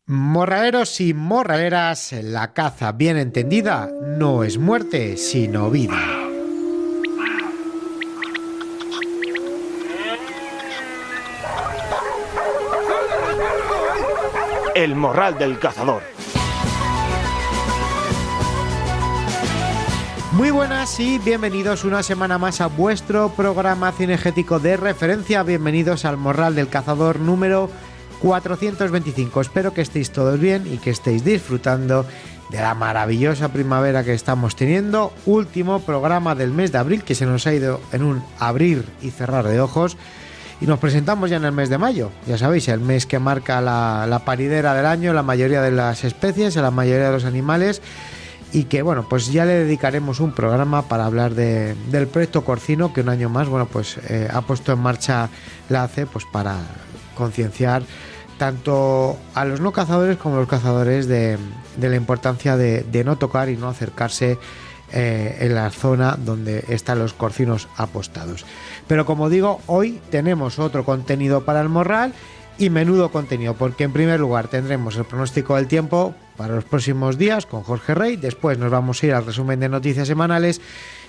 Morraleros y morraleras, la caza bien entendida no es muerte, sino vida. El morral del cazador. Muy buenas y bienvenidos una semana más a vuestro programa cinegético de referencia. Bienvenidos al Morral del Cazador número 425. Espero que estéis todos bien y que estéis disfrutando de la maravillosa primavera que estamos teniendo. Último programa del mes de abril, que se nos ha ido en un abrir y cerrar de ojos. Y nos presentamos ya en el mes de mayo, ya sabéis, el mes que marca la paridera del año, la mayoría de las especies, a la mayoría de los animales. Y que bueno, pues ya le dedicaremos un programa para hablar del proyecto Corcino, que un año más, bueno, pues ha puesto en marcha la ACE, pues para concienciar tanto a los no cazadores como a los cazadores de la importancia de no tocar y no acercarse en la zona donde están los corcinos apostados. Pero como digo, hoy tenemos otro contenido para el morral y menudo contenido, porque en primer lugar tendremos el pronóstico del tiempo para los próximos días con Jorge Rey. Después nos vamos a ir al resumen de noticias semanales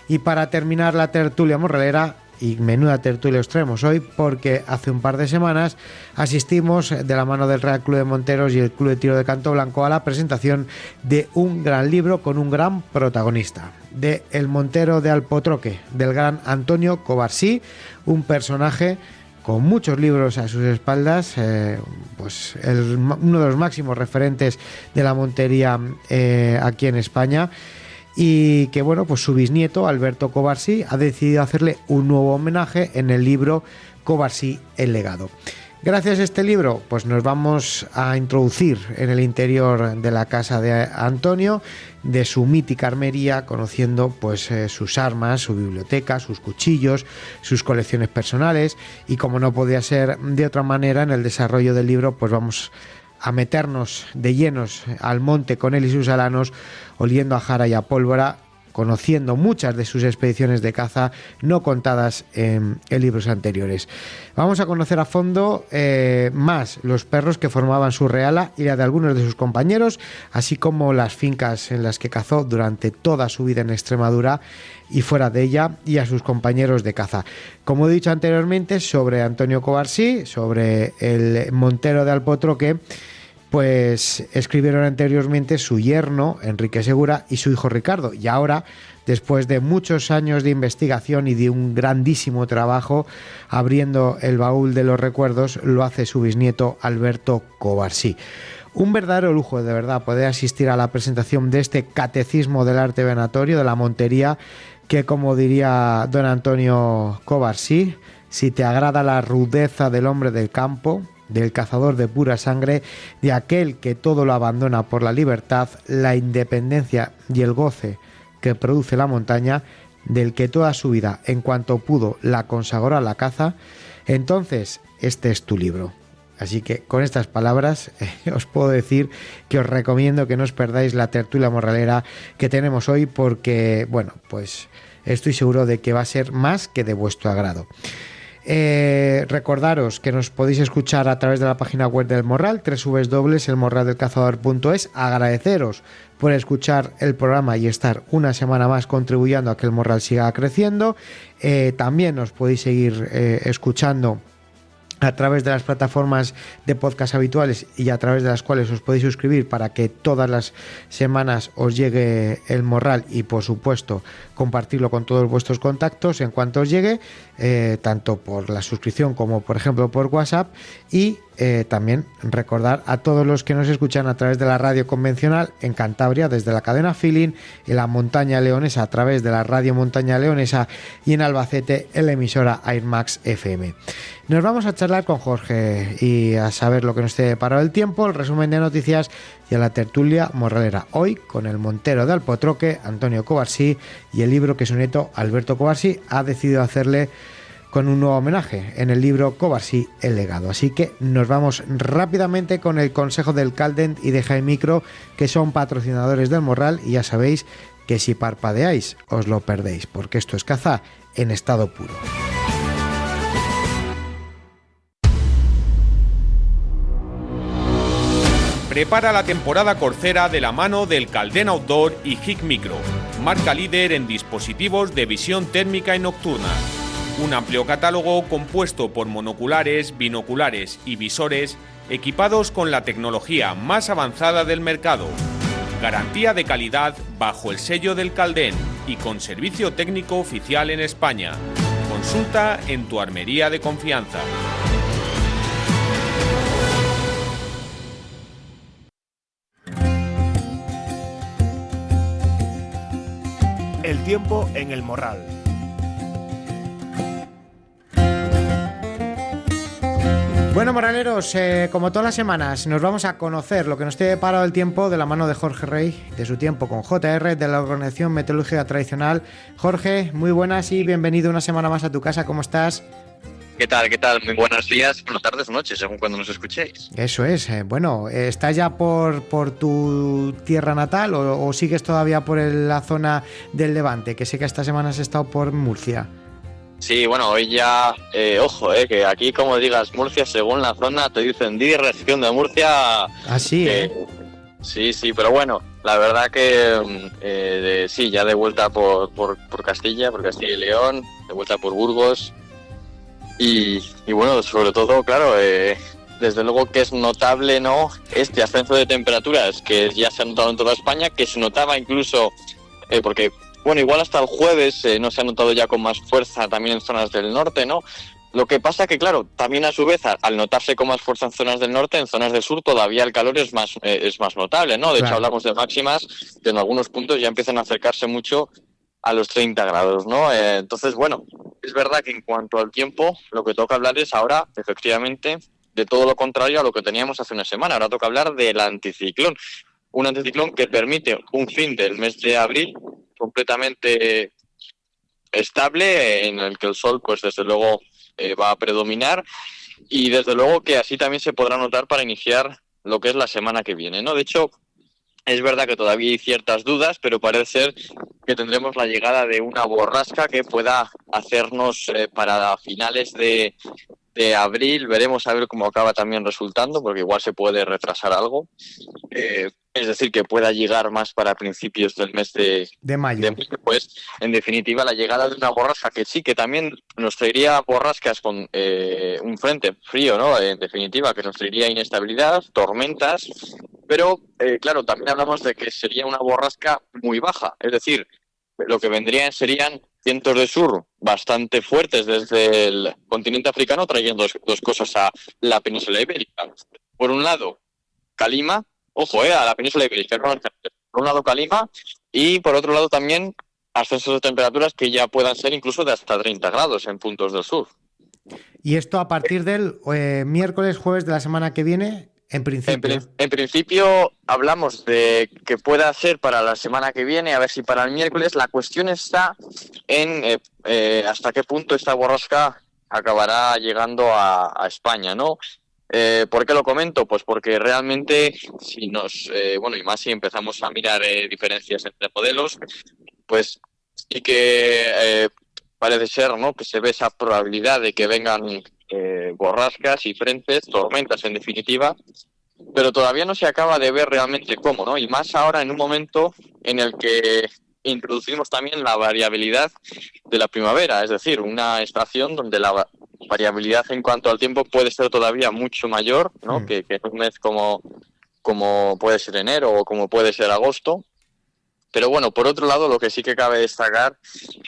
y para terminar la tertulia morralera, y menuda tertulia os traemos hoy, porque hace un par de semanas asistimos de la mano del Real Club de Monteros y el Club de Tiro de Canto Blanco a la presentación de un gran libro con un gran protagonista, de El Montero de Alpotroque, del gran Antonio Covarsí, un personaje con muchos libros a sus espaldas, pues uno de los máximos referentes de la montería aquí en España. Y que bueno, pues su bisnieto Alberto Covarsí ha decidido hacerle un nuevo homenaje en el libro Covarsí el legado. Gracias a este libro, pues nos vamos a introducir en el interior de la casa de Antonio, de su mítica armería, conociendo pues sus armas, su biblioteca, sus cuchillos, sus colecciones personales. Y como no podía ser de otra manera, en el desarrollo del libro pues vamos a meternos de llenos al monte con él y sus alanos, oliendo a jara y a pólvora, conociendo muchas de sus expediciones de caza no contadas en libros anteriores. Vamos a conocer a fondo más los perros que formaban su reala y la de algunos de sus compañeros, así como las fincas en las que cazó durante toda su vida en Extremadura y fuera de ella, y a sus compañeros de caza. Como he dicho anteriormente, sobre Antonio Covarsí, sobre el Montero de Alpotroque, pues escribieron anteriormente su yerno Enrique Segura y su hijo Ricardo, y ahora, después de muchos años de investigación y de un grandísimo trabajo abriendo el baúl de los recuerdos, lo hace su bisnieto Alberto Covarsí. Un verdadero lujo, de verdad, poder asistir a la presentación de este catecismo del arte venatorio, de la montería, que, como diría don Antonio Covarsí, si te agrada la rudeza del hombre del campo, del cazador de pura sangre, de aquel que todo lo abandona por la libertad, la independencia y el goce que produce la montaña, del que toda su vida, en cuanto pudo, la consagró a la caza, entonces este es tu libro. Así que con estas palabras os puedo decir que os recomiendo que no os perdáis la tertulia morralera que tenemos hoy, porque bueno, pues estoy seguro de que va a ser más que de vuestro agrado. Recordaros que nos podéis escuchar a través de la página web del Morral, www.elmorraldelcazador.es. Agradeceros por escuchar el programa y estar una semana más contribuyendo a que el Morral siga creciendo. También nos podéis seguir escuchando a través de las plataformas de podcast habituales y a través de las cuales os podéis suscribir para que todas las semanas os llegue el morral, y por supuesto compartirlo con todos vuestros contactos en cuanto os llegue, tanto por la suscripción como por ejemplo por WhatsApp. Y también recordar a todos los que nos escuchan a través de la radio convencional en Cantabria desde la cadena Feeling, en la montaña leonesa a través de la radio montaña leonesa, y en Albacete en la emisora Airmax FM. Nos vamos a charlar con Jorge y a saber lo que nos tiene preparado el tiempo, el resumen de noticias y a la tertulia morralera. Hoy con el Montero de Alpotroque, Antonio Covarsí, y el libro que su nieto Alberto Covarsí ha decidido hacerle con un nuevo homenaje en el libro Covarsí el legado. Así que nos vamos rápidamente con el consejo del Caldent y de Jaime Micro, que son patrocinadores del Morral, y ya sabéis que si parpadeáis os lo perdéis, porque esto es caza en estado puro. Prepara la temporada corcera de la mano del Caldén Outdoor y HIC Micro, marca líder en dispositivos de visión térmica y nocturna. Un amplio catálogo compuesto por monoculares, binoculares y visores equipados con la tecnología más avanzada del mercado. Garantía de calidad bajo el sello del Caldén y con servicio técnico oficial en España. Consulta en tu armería de confianza. El tiempo en el Morral. Bueno, morraleros, como todas las semanas, nos vamos a conocer lo que nos tiene parado el tiempo de la mano de Jorge Rey, de su tiempo con JR, de la Organización Meteorológica Tradicional. Jorge, muy buenas y bienvenido una semana más a tu casa. ¿Cómo estás? ¿Qué tal? ¿Qué tal? Muy buenos días, buenas tardes, noches, según cuando nos escuchéis. Eso es. Bueno, ¿estás ya por tu tierra natal o sigues todavía por la zona del Levante? Que sé que esta semana has estado por Murcia. Sí, bueno, hoy ya, ojo, que aquí como digas Murcia, según la zona, te dicen di región de Murcia. Así, Sí, pero bueno, la verdad que sí, ya de vuelta por Castilla y León, de vuelta por Burgos. Y bueno, sobre todo, claro, desde luego que es notable, ¿no?, este ascenso de temperaturas que ya se ha notado en toda España, que se notaba incluso, porque... Bueno, igual hasta el jueves no se ha notado ya con más fuerza también en zonas del norte, ¿no? Lo que pasa que, claro, también a su vez, al notarse con más fuerza en zonas del norte, en zonas del sur todavía el calor es más notable, ¿no? De hecho, hablamos de máximas que en algunos puntos ya empiezan a acercarse mucho a los 30 grados, ¿no? Entonces, bueno, es verdad que en cuanto al tiempo, lo que toca hablar es ahora, efectivamente, de todo lo contrario a lo que teníamos hace una semana. Ahora toca hablar del anticiclón. Un anticiclón que permite un fin del mes de abril completamente estable, en el que el sol, pues desde luego, va a predominar, y desde luego que así también se podrá notar para iniciar lo que es la semana que viene, ¿no? De hecho, es verdad que todavía hay ciertas dudas, pero parece ser que tendremos la llegada de una borrasca que pueda hacernos para finales de abril. Veremos a ver cómo acaba también resultando, porque igual se puede retrasar algo. Es decir, que pueda llegar más para principios del mes de mayo. Pues, en definitiva, la llegada de una borrasca que sí, que también nos traería borrascas con un frente frío, ¿no? En definitiva, que nos traería inestabilidad, tormentas, pero, claro, también hablamos de que sería una borrasca muy baja. Es decir, lo que serían vientos de sur bastante fuertes desde el continente africano, trayendo dos cosas a la península ibérica. Por un lado, calima, ojo, a la península ibérica. Por un lado, calima, y por otro lado también ascensos de temperaturas que ya puedan ser incluso de hasta 30 grados en puntos del sur. ¿Y esto a partir del miércoles, jueves de la semana que viene? En principio hablamos de que pueda ser para la semana que viene, a ver si para el miércoles. La cuestión está en hasta qué punto esta borrasca acabará llegando a España, ¿no? ¿Por qué lo comento? Pues porque realmente, si y más si empezamos a mirar diferencias entre modelos, pues sí que parece ser, ¿no?, que se ve esa probabilidad de que vengan borrascas y frentes, tormentas en definitiva, pero todavía no se acaba de ver realmente cómo, ¿no? Y más ahora en un momento en el que introducimos también la variabilidad de la primavera, es decir, una estación donde la variabilidad en cuanto al tiempo puede ser todavía mucho mayor, ¿no? Que en un mes como puede ser enero o como puede ser agosto. Pero bueno, por otro lado, lo que sí que cabe destacar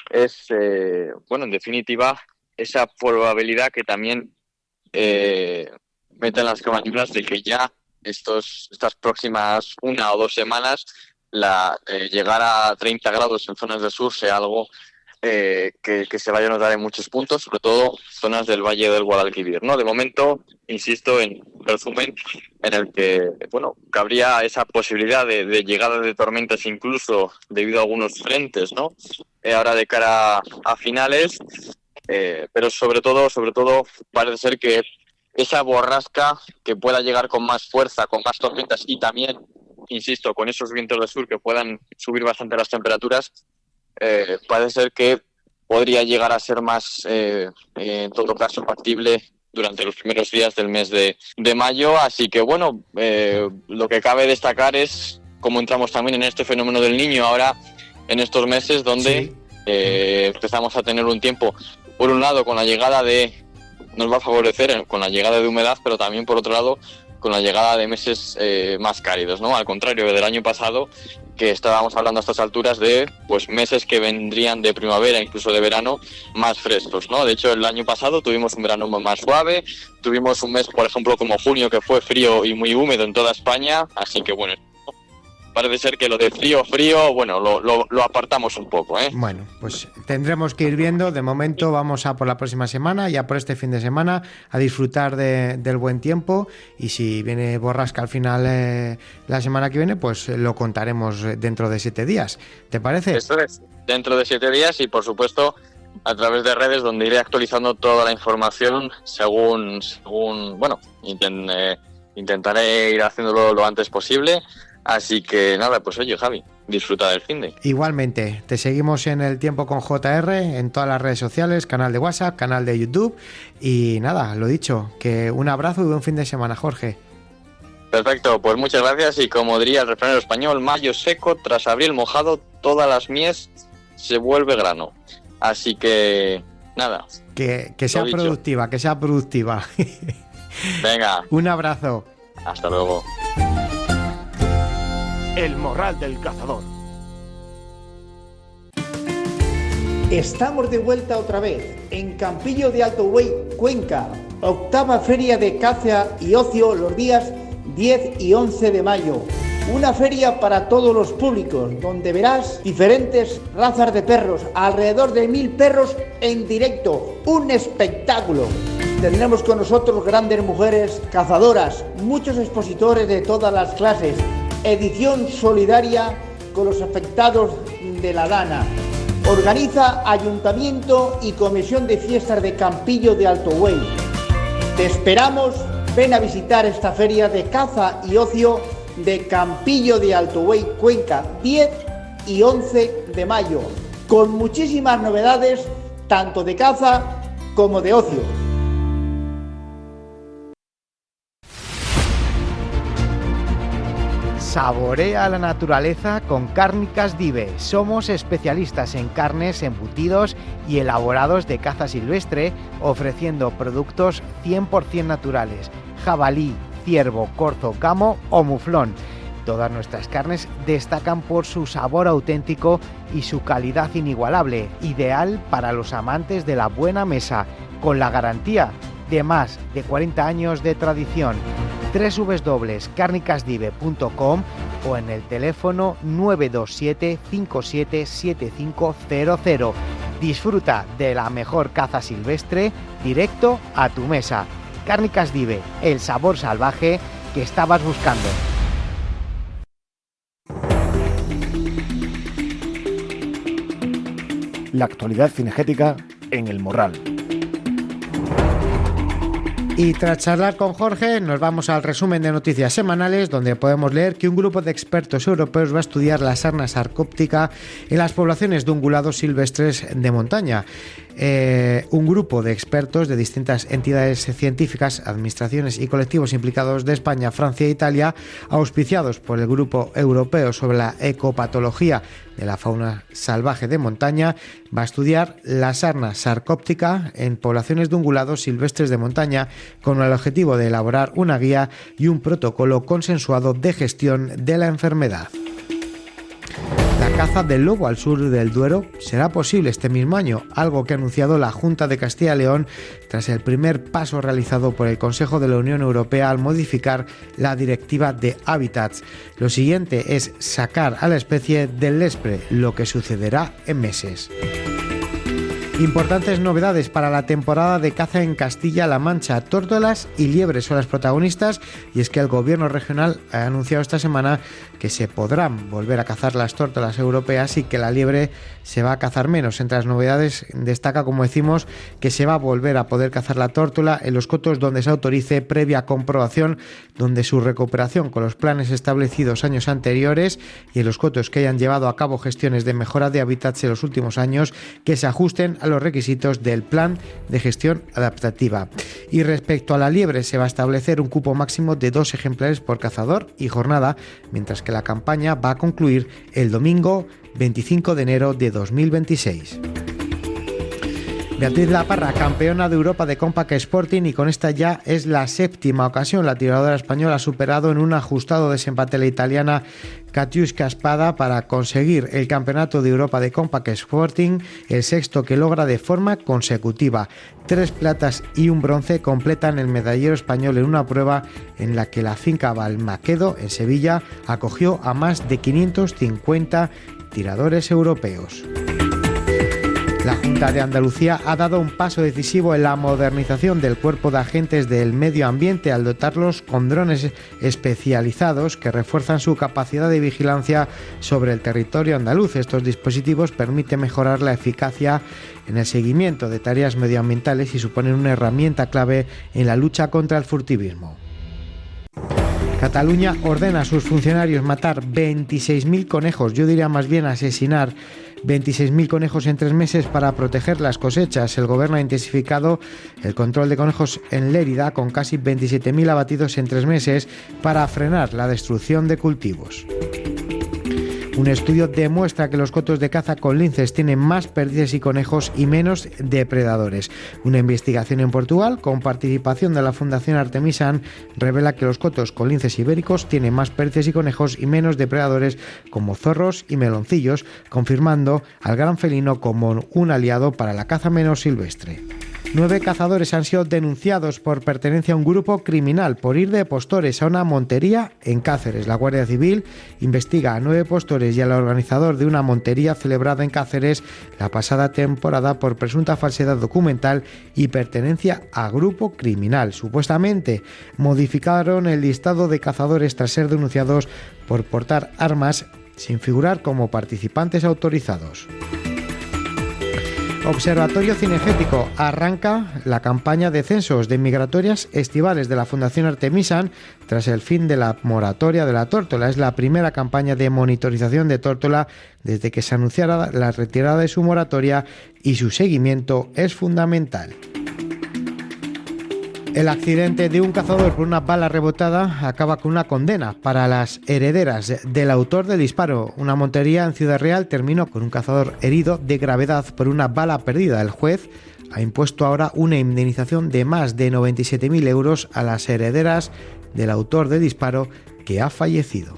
es, en definitiva, esa probabilidad que también meten las caballeras de que ya estas próximas 1 o 2 semanas llegar a 30 grados en zonas del sur sea algo que se vaya a notar en muchos puntos, sobre todo zonas del Valle del Guadalquivir, ¿no? De momento, insisto, en resumen, en el que, cabría esa posibilidad de llegada de tormentas incluso debido a algunos frentes, ¿no? Ahora de cara a finales, pero sobre todo parece ser que esa borrasca que pueda llegar con más fuerza, con más tormentas y también, insisto, con esos vientos del sur que puedan subir bastante las temperaturas, parece ser que podría llegar a ser más, en todo caso, factible durante los primeros días del mes de mayo. Así que bueno, lo que cabe destacar es cómo entramos también en este fenómeno del Niño ahora en estos meses donde empezamos a tener un tiempo, por un lado, con la llegada nos va a favorecer con la llegada de humedad, pero también por otro lado con la llegada de meses más cálidos, ¿no? Al contrario del año pasado, que estábamos hablando a estas alturas de pues meses que vendrían de primavera, incluso de verano, más frescos, ¿no? De hecho, el año pasado tuvimos un verano más suave, tuvimos un mes, por ejemplo, como junio, que fue frío y muy húmedo en toda España, así que bueno, parece ser que lo de frío, bueno, lo apartamos un poco, ¿eh? Bueno, pues tendremos que ir viendo. De momento vamos a por la próxima semana, ya por este fin de semana, a disfrutar del buen tiempo. Y si viene borrasca al final la semana que viene, pues lo contaremos dentro de 7 días. ¿Te parece? Esto es, dentro de 7 días y por supuesto a través de redes donde iré actualizando toda la información según bueno, intentaré ir haciéndolo lo antes posible. Así que nada, pues oye, Javi, disfruta del finde. Igualmente, te seguimos en El Tiempo con JR, en todas las redes sociales, canal de WhatsApp, canal de YouTube. Y nada, lo dicho, que un abrazo y buen fin de semana, Jorge. Perfecto, pues muchas gracias. Y como diría el refranero español, mayo seco, tras abril mojado, todas las mies se vuelve grano. Así que nada. Que sea productiva, que sea productiva. Venga. Un abrazo. Hasta luego. El Morral del Cazador. Estamos de vuelta otra vez en Campillo de Alto Buey, Cuenca, 8ª Feria de Caza y Ocio los días 10 y 11 de mayo. Una feria para todos los públicos, donde verás diferentes razas de perros, alrededor de 1000 perros en directo, un espectáculo. Tendremos con nosotros grandes mujeres cazadoras, muchos expositores de todas las clases, edición solidaria con los afectados de la Dana. Organiza Ayuntamiento y Comisión de Fiestas de Campillo de Alto Buey. Te esperamos, ven a visitar esta feria de caza y ocio de Campillo de Alto Buey, Cuenca, 10 y 11 de mayo, con muchísimas novedades, tanto de caza como de ocio. Saborea la naturaleza con Cárnicas Dive. Somos especialistas en carnes, embutidos y elaborados de caza silvestre, ofreciendo productos 100% naturales: jabalí, ciervo, corzo, gamo o muflón. Todas nuestras carnes destacan por su sabor auténtico y su calidad inigualable, ideal para los amantes de la buena mesa, con la garantía de más de 40 años de tradición. www.carnicasdive.com o en el teléfono 927 577500. Disfruta de la mejor caza silvestre directo a tu mesa. Cárnicas Dive, el sabor salvaje que estabas buscando. La actualidad cinegética en El Morral. Y tras charlar con Jorge, nos vamos al resumen de noticias semanales, donde podemos leer que un grupo de expertos europeos va a estudiar la sarna sarcóptica en las poblaciones de ungulados silvestres de montaña. Un grupo de expertos de distintas entidades científicas, administraciones y colectivos implicados de España, Francia e Italia, auspiciados por el Grupo Europeo sobre la Ecopatología de la Fauna Salvaje de Montaña, va a estudiar la sarna sarcóptica en poblaciones de ungulados silvestres de montaña, con el objetivo de elaborar una guía y un protocolo consensuado de gestión de la enfermedad. La caza del lobo al sur del Duero será posible este mismo año, algo que ha anunciado la Junta de Castilla y León tras el primer paso realizado por el Consejo de la Unión Europea al modificar la Directiva de Hábitats. Lo siguiente es sacar a la especie del Lespre, lo que sucederá en meses. Importantes novedades para la temporada de caza en Castilla-La Mancha. Tórtolas y liebres son las protagonistas, y es que el gobierno regional ha anunciado esta semana que se podrán volver a cazar las tórtolas europeas y que la liebre se va a cazar menos. Entre las novedades destaca, como decimos, que se va a volver a poder cazar la tórtola en los cotos donde se autorice, previa comprobación donde su recuperación con los planes establecidos años anteriores, y en los cotos que hayan llevado a cabo gestiones de mejora de hábitats en los últimos años que se ajusten a los requisitos del Plan de Gestión Adaptativa. Y respecto a la liebre, se va a establecer un cupo máximo de 2 ejemplares por cazador y jornada, mientras que la campaña va a concluir el domingo 25 de enero de 2026. Beatriz Laparra, campeona de Europa de Compact Sporting, y con esta ya es la 7ª ocasión. La tiradora española ha superado en un ajustado desempate a la italiana Katiuska Spada para conseguir el campeonato de Europa de Compact Sporting, el 6º que logra de forma consecutiva. 3 platas y un bronce completan el medallero español en una prueba en la que la finca Balmaquedo, en Sevilla, acogió a más de 550 tiradores europeos. La Junta de Andalucía ha dado un paso decisivo en la modernización del Cuerpo de Agentes del Medio Ambiente al dotarlos con drones especializados que refuerzan su capacidad de vigilancia sobre el territorio andaluz. Estos dispositivos permiten mejorar la eficacia en el seguimiento de tareas medioambientales y suponen una herramienta clave en la lucha contra el furtivismo. Cataluña ordena a sus funcionarios matar 26.000 conejos, yo diría más bien asesinar 26.000 conejos en 3 meses para proteger las cosechas. El gobierno ha intensificado el control de conejos en Lérida con casi 27.000 abatidos en 3 meses para frenar la destrucción de cultivos. Un estudio demuestra que los cotos de caza con linces tienen más perdices y conejos y menos depredadores. Una investigación en Portugal, con participación de la Fundación Artemisan, revela que los cotos con linces ibéricos tienen más perdices y conejos y menos depredadores como zorros y meloncillos, confirmando al gran felino como un aliado para la caza menos silvestre. 9 cazadores han sido denunciados por pertenencia a un grupo criminal por ir de postores a una montería en Cáceres. La Guardia Civil investiga a 9 postores y al organizador de una montería celebrada en Cáceres la pasada temporada por presunta falsedad documental y pertenencia a grupo criminal. Supuestamente modificaron el listado de cazadores tras ser denunciados por portar armas sin figurar como participantes autorizados. Observatorio Cinegético arranca la campaña de censos de migratorias estivales de la Fundación Artemisan tras el fin de la moratoria de la tórtola. Es la primera campaña de monitorización de tórtola desde que se anunciara la retirada de su moratoria y su seguimiento es fundamental. El accidente de un cazador por una bala rebotada acaba con una condena para las herederas del autor del disparo. Una montería en Ciudad Real terminó con un cazador herido de gravedad por una bala perdida. El juez ha impuesto ahora una indemnización de más de 97.000 euros a las herederas del autor del disparo que ha fallecido.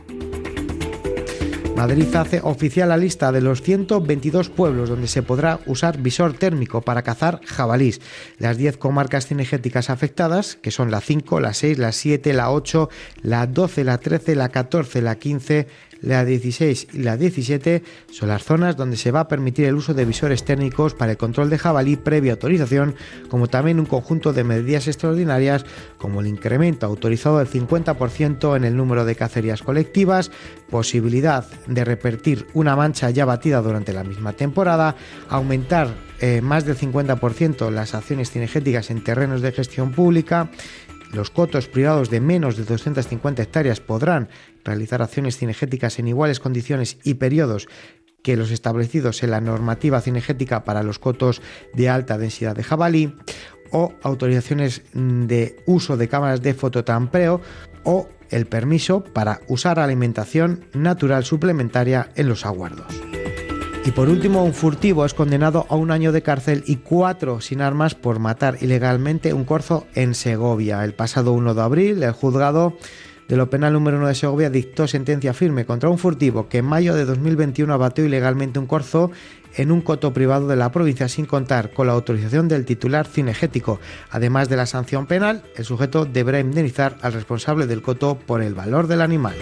Madrid hace oficial la lista de los 122 pueblos donde se podrá usar visor térmico para cazar jabalís. Las 10 comarcas cinegéticas afectadas, que son la 5, la 6, la 7, la 8, la 12, la 13, la 14, la 15, la 16 y la 17, son las zonas donde se va a permitir el uso de visores térmicos para el control de jabalí previa autorización, como también un conjunto de medidas extraordinarias como el incremento autorizado del 50% en el número de cacerías colectivas, posibilidad de repetir una mancha ya batida durante la misma temporada, aumentar más del 50% las acciones cinegéticas en terrenos de gestión pública. Los cotos privados de menos de 250 hectáreas podrán realizar acciones cinegéticas en iguales condiciones y periodos que los establecidos en la normativa cinegética para los cotos de alta densidad de jabalí, o autorizaciones de uso de cámaras de fototampreo o el permiso para usar alimentación natural suplementaria en los aguardos. Y por último, un furtivo es condenado a 1 año de cárcel y 4 sin armas por matar ilegalmente un corzo en Segovia. El pasado 1 de abril, el juzgado de lo penal número 1 de Segovia dictó sentencia firme contra un furtivo que en mayo de 2021 abatió ilegalmente un corzo en un coto privado de la provincia sin contar con la autorización del titular cinegético. Además de la sanción penal, el sujeto deberá indemnizar al responsable del coto por el valor del animal.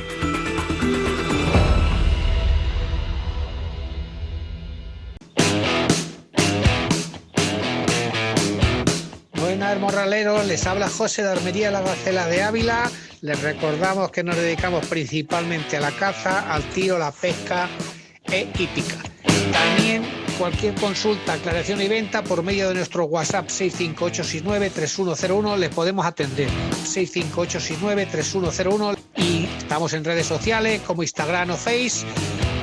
Buenas, morraleros, les habla José de Armería La Gacela de Ávila. Les recordamos que nos dedicamos principalmente a la caza, al tiro, la pesca e hípica. También cualquier consulta, aclaración y venta por medio de nuestro WhatsApp 658693101 les podemos atender. 658693101 y estamos en redes sociales como Instagram o Face.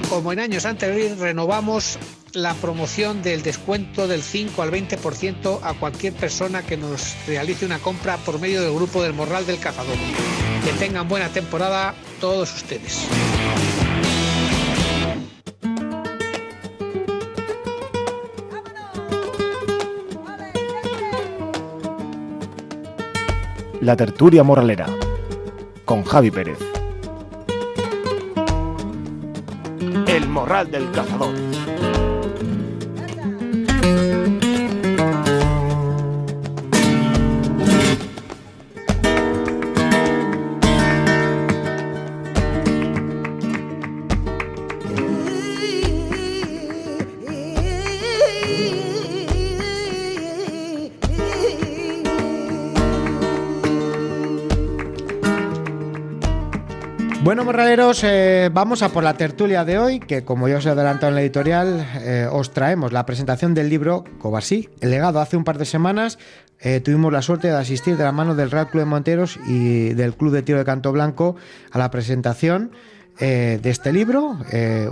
como en años anteriores, renovamos la promoción del descuento del 5 al 20% a cualquier persona que nos realice una compra por medio del grupo del Morral del Cazador. Que tengan buena temporada todos ustedes. La tertulia morralera con Javi Pérez. El Morral del Cazador. Bueno, morraleros, vamos a por la tertulia de hoy, que como ya os he adelantado en la editorial, os traemos la presentación del libro Covarsí, el legado. Hace un par de semanas tuvimos la suerte de asistir de la mano del Real Club de Monteros y del Club de Tiro de Canto Blanco a la presentación de este libro,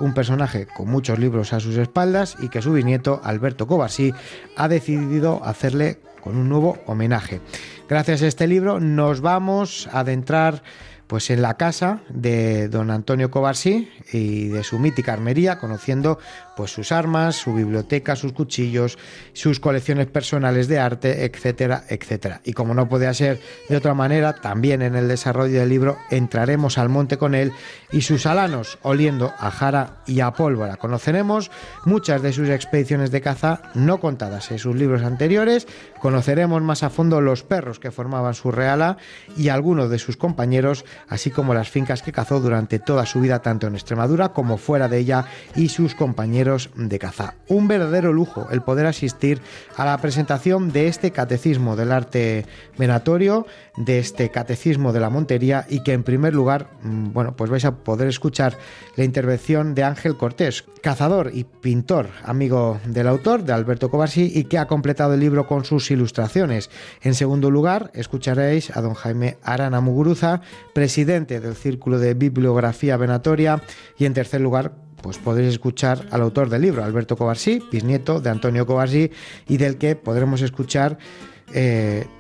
un personaje con muchos libros a sus espaldas y que su bisnieto, Alberto Covarsí, ha decidido hacerle con un nuevo homenaje. Gracias a este libro nos vamos a adentrar pues en la casa de don Antonio Covarsí y de su mítica armería, conociendo pues sus armas, su biblioteca, sus cuchillos, sus colecciones personales de arte, etcétera, etcétera. Y como no podía ser de otra manera, también en el desarrollo del libro entraremos al monte con él y sus alanos, oliendo a jara y a pólvora. Conoceremos muchas de sus expediciones de caza, no contadas en sus libros anteriores, conoceremos más a fondo los perros que formaban su reala y algunos de sus compañeros, así como las fincas que cazó durante toda su vida, tanto en Extremadura como fuera de ella, y sus compañeros de caza. Un verdadero lujo el poder asistir a la presentación de este catecismo del arte venatorio, de este catecismo de la montería, y que en primer lugar, bueno, pues vais a poder escuchar la intervención de Ángel Cortés, cazador y pintor, amigo del autor, de Alberto Covarsí, y que ha completado el libro con sus ilustraciones. En segundo lugar, escucharéis a don Jaime Arana Muguruza, presidente del Círculo de Bibliografía Venatoria, y en tercer lugar, pues podréis escuchar al autor del libro, Alberto Covarsí, bisnieto de Antonio Covarsí, y del que podremos escuchar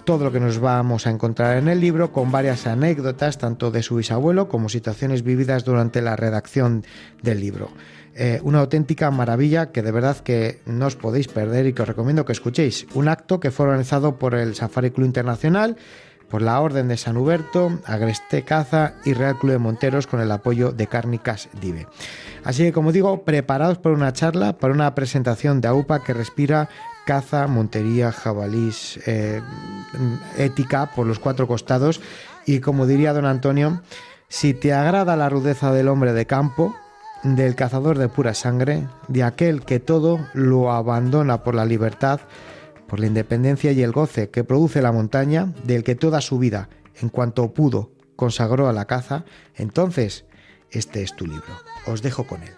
todo lo que nos vamos a encontrar en el libro, con varias anécdotas tanto de su bisabuelo como situaciones vividas durante la redacción del libro. Una auténtica maravilla que de verdad que no os podéis perder y que os recomiendo que escuchéis. Un acto que fue organizado por el Safari Club Internacional, por la Orden de San Huberto, Agreste Caza y Real Club de Monteros, con el apoyo de Cárnicas Dive. Así que, como digo, preparaos para una charla, para una presentación de AUPA que respira caza, montería, jabalís, ética por los cuatro costados. Y como diría don Antonio, si te agrada la rudeza del hombre de campo, del cazador de pura sangre, de aquel que todo lo abandona por la libertad, por la independencia y el goce que produce la montaña, del que toda su vida, en cuanto pudo, consagró a la caza, entonces este es tu libro. Os dejo con él.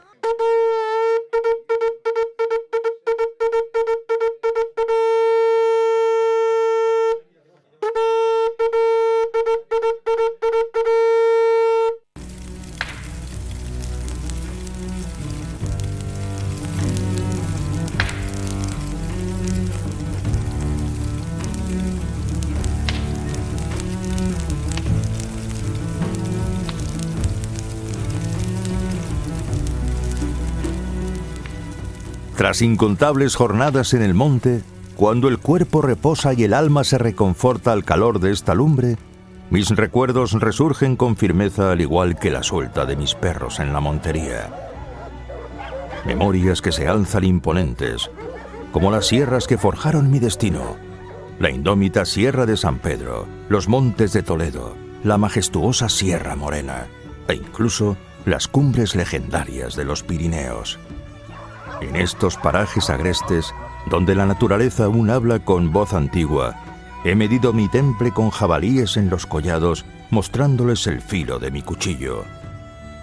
Tras incontables jornadas en el monte, cuando el cuerpo reposa y el alma se reconforta al calor de esta lumbre, mis recuerdos resurgen con firmeza al igual que la suelta de mis perros en la montería. Memorias que se alzan imponentes, como las sierras que forjaron mi destino, la indómita Sierra de San Pedro, los montes de Toledo, la majestuosa Sierra Morena, e incluso las cumbres legendarias de los Pirineos. En estos parajes agrestes, donde la naturaleza aún habla con voz antigua, he medido mi temple con jabalíes en los collados, mostrándoles el filo de mi cuchillo.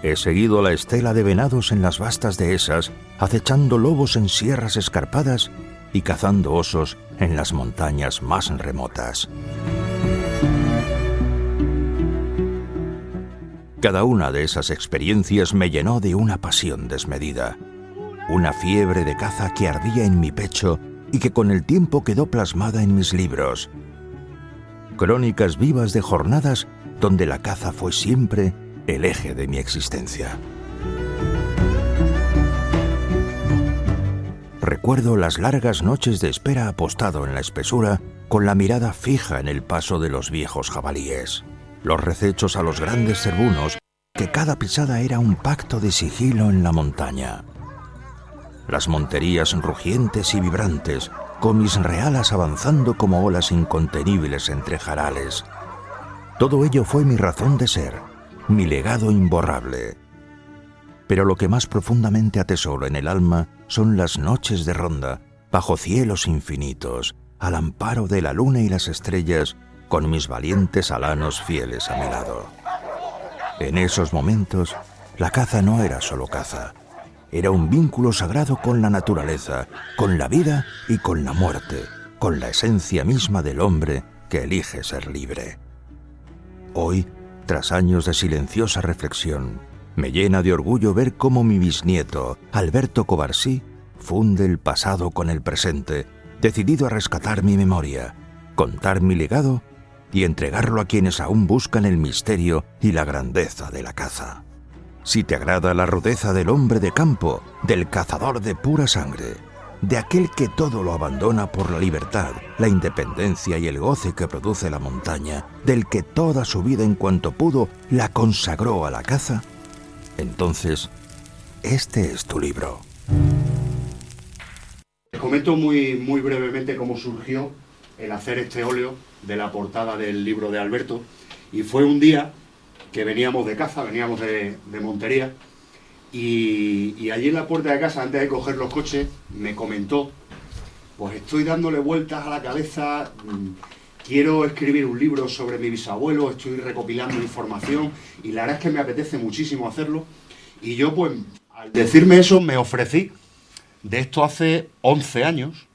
He seguido la estela de venados en las vastas dehesas, acechando lobos en sierras escarpadas y cazando osos en las montañas más remotas. Cada una de esas experiencias me llenó de una pasión desmedida, una fiebre de caza que ardía en mi pecho y que con el tiempo quedó plasmada en mis libros. Crónicas vivas de jornadas donde la caza fue siempre el eje de mi existencia. Recuerdo las largas noches de espera apostado en la espesura, con la mirada fija en el paso de los viejos jabalíes. Los recechos a los grandes cervunos, que cada pisada era un pacto de sigilo en la montaña. Las monterías rugientes y vibrantes, con mis realas avanzando como olas incontenibles entre jarales. Todo ello fue mi razón de ser, mi legado imborrable. Pero lo que más profundamente atesoro en el alma son las noches de ronda, bajo cielos infinitos, al amparo de la luna y las estrellas, con mis valientes alanos fieles a mi lado. En esos momentos, la caza no era solo caza. Era un vínculo sagrado con la naturaleza, con la vida y con la muerte, con la esencia misma del hombre que elige ser libre. Hoy, tras años de silenciosa reflexión, me llena de orgullo ver cómo mi bisnieto, Alberto Covarsí, funde el pasado con el presente, decidido a rescatar mi memoria, contar mi legado y entregarlo a quienes aún buscan el misterio y la grandeza de la caza. Si te agrada la rudeza del hombre de campo, del cazador de pura sangre, de aquel que todo lo abandona por la libertad, la independencia y el goce que produce la montaña, del que toda su vida en cuanto pudo la consagró a la caza, entonces, este es tu libro. Les comento muy brevemente cómo surgió el hacer este óleo de la portada del libro de Alberto. Y fue un día que veníamos de caza, veníamos de montería, y allí en la puerta de casa, antes de coger los coches, me comentó: pues estoy dándole vueltas a la cabeza, quiero escribir un libro sobre mi bisabuelo, estoy recopilando información y la verdad es que me apetece muchísimo hacerlo. Y yo, pues, al decirme eso, me ofrecí. De esto hace 11 años,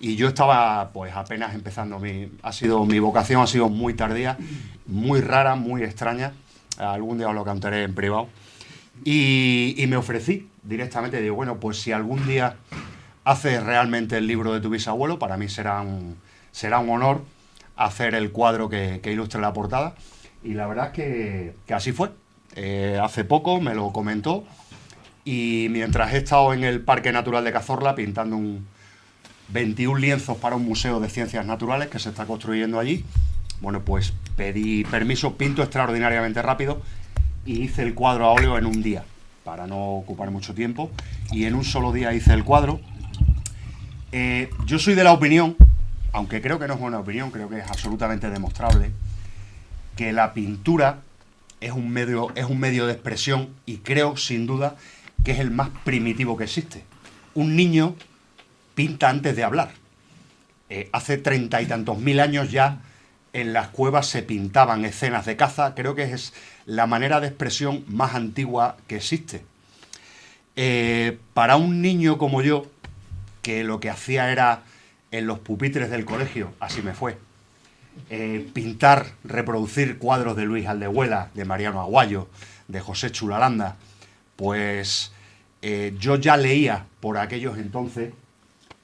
y yo estaba, pues, apenas empezando. Mi vocación ha sido muy tardía, muy rara, muy extraña. Algún día os lo contaré en privado. Y me ofrecí directamente. Digo, bueno, pues si algún día haces realmente el libro de tu bisabuelo, para mí será un honor hacer el cuadro que ilustre la portada. Y la verdad es que así fue. Hace poco me lo comentó, y mientras he estado en el Parque Natural de Cazorla pintando 21 lienzos para un museo de ciencias naturales que se está construyendo allí, bueno, pues pedí permiso, pinto extraordinariamente rápido y hice el cuadro a óleo en un día, para no ocupar mucho tiempo, y en un solo día hice el cuadro. Yo soy de la opinión, aunque creo que no es una opinión, creo que es absolutamente demostrable, que la pintura es un medio de expresión, y creo, sin duda, que es el más primitivo que existe. Un niño pinta antes de hablar. Hace 30 y tantos mil años ya en las cuevas se pintaban escenas de caza. Creo que es la manera de expresión más antigua que existe. Para un niño como yo, que lo que hacía era, en los pupitres del colegio, así me fue, pintar, reproducir cuadros de Luis Aldehuela, de Mariano Aguayo, de José Chulalanda, pues yo ya leía por aquellos entonces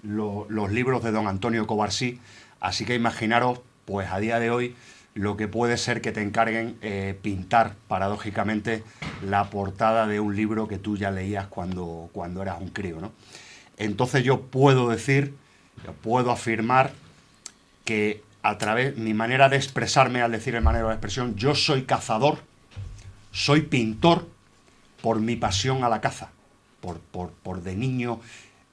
los libros de don Antonio Covarsí, así que imaginaros, pues a día de hoy, lo que puede ser que te encarguen pintar, paradójicamente, la portada de un libro que tú ya leías cuando eras un crío, ¿no? Entonces yo puedo afirmar que mi manera de expresarme, al decir en manera de expresión, yo soy cazador, soy pintor por mi pasión a la caza, por de niño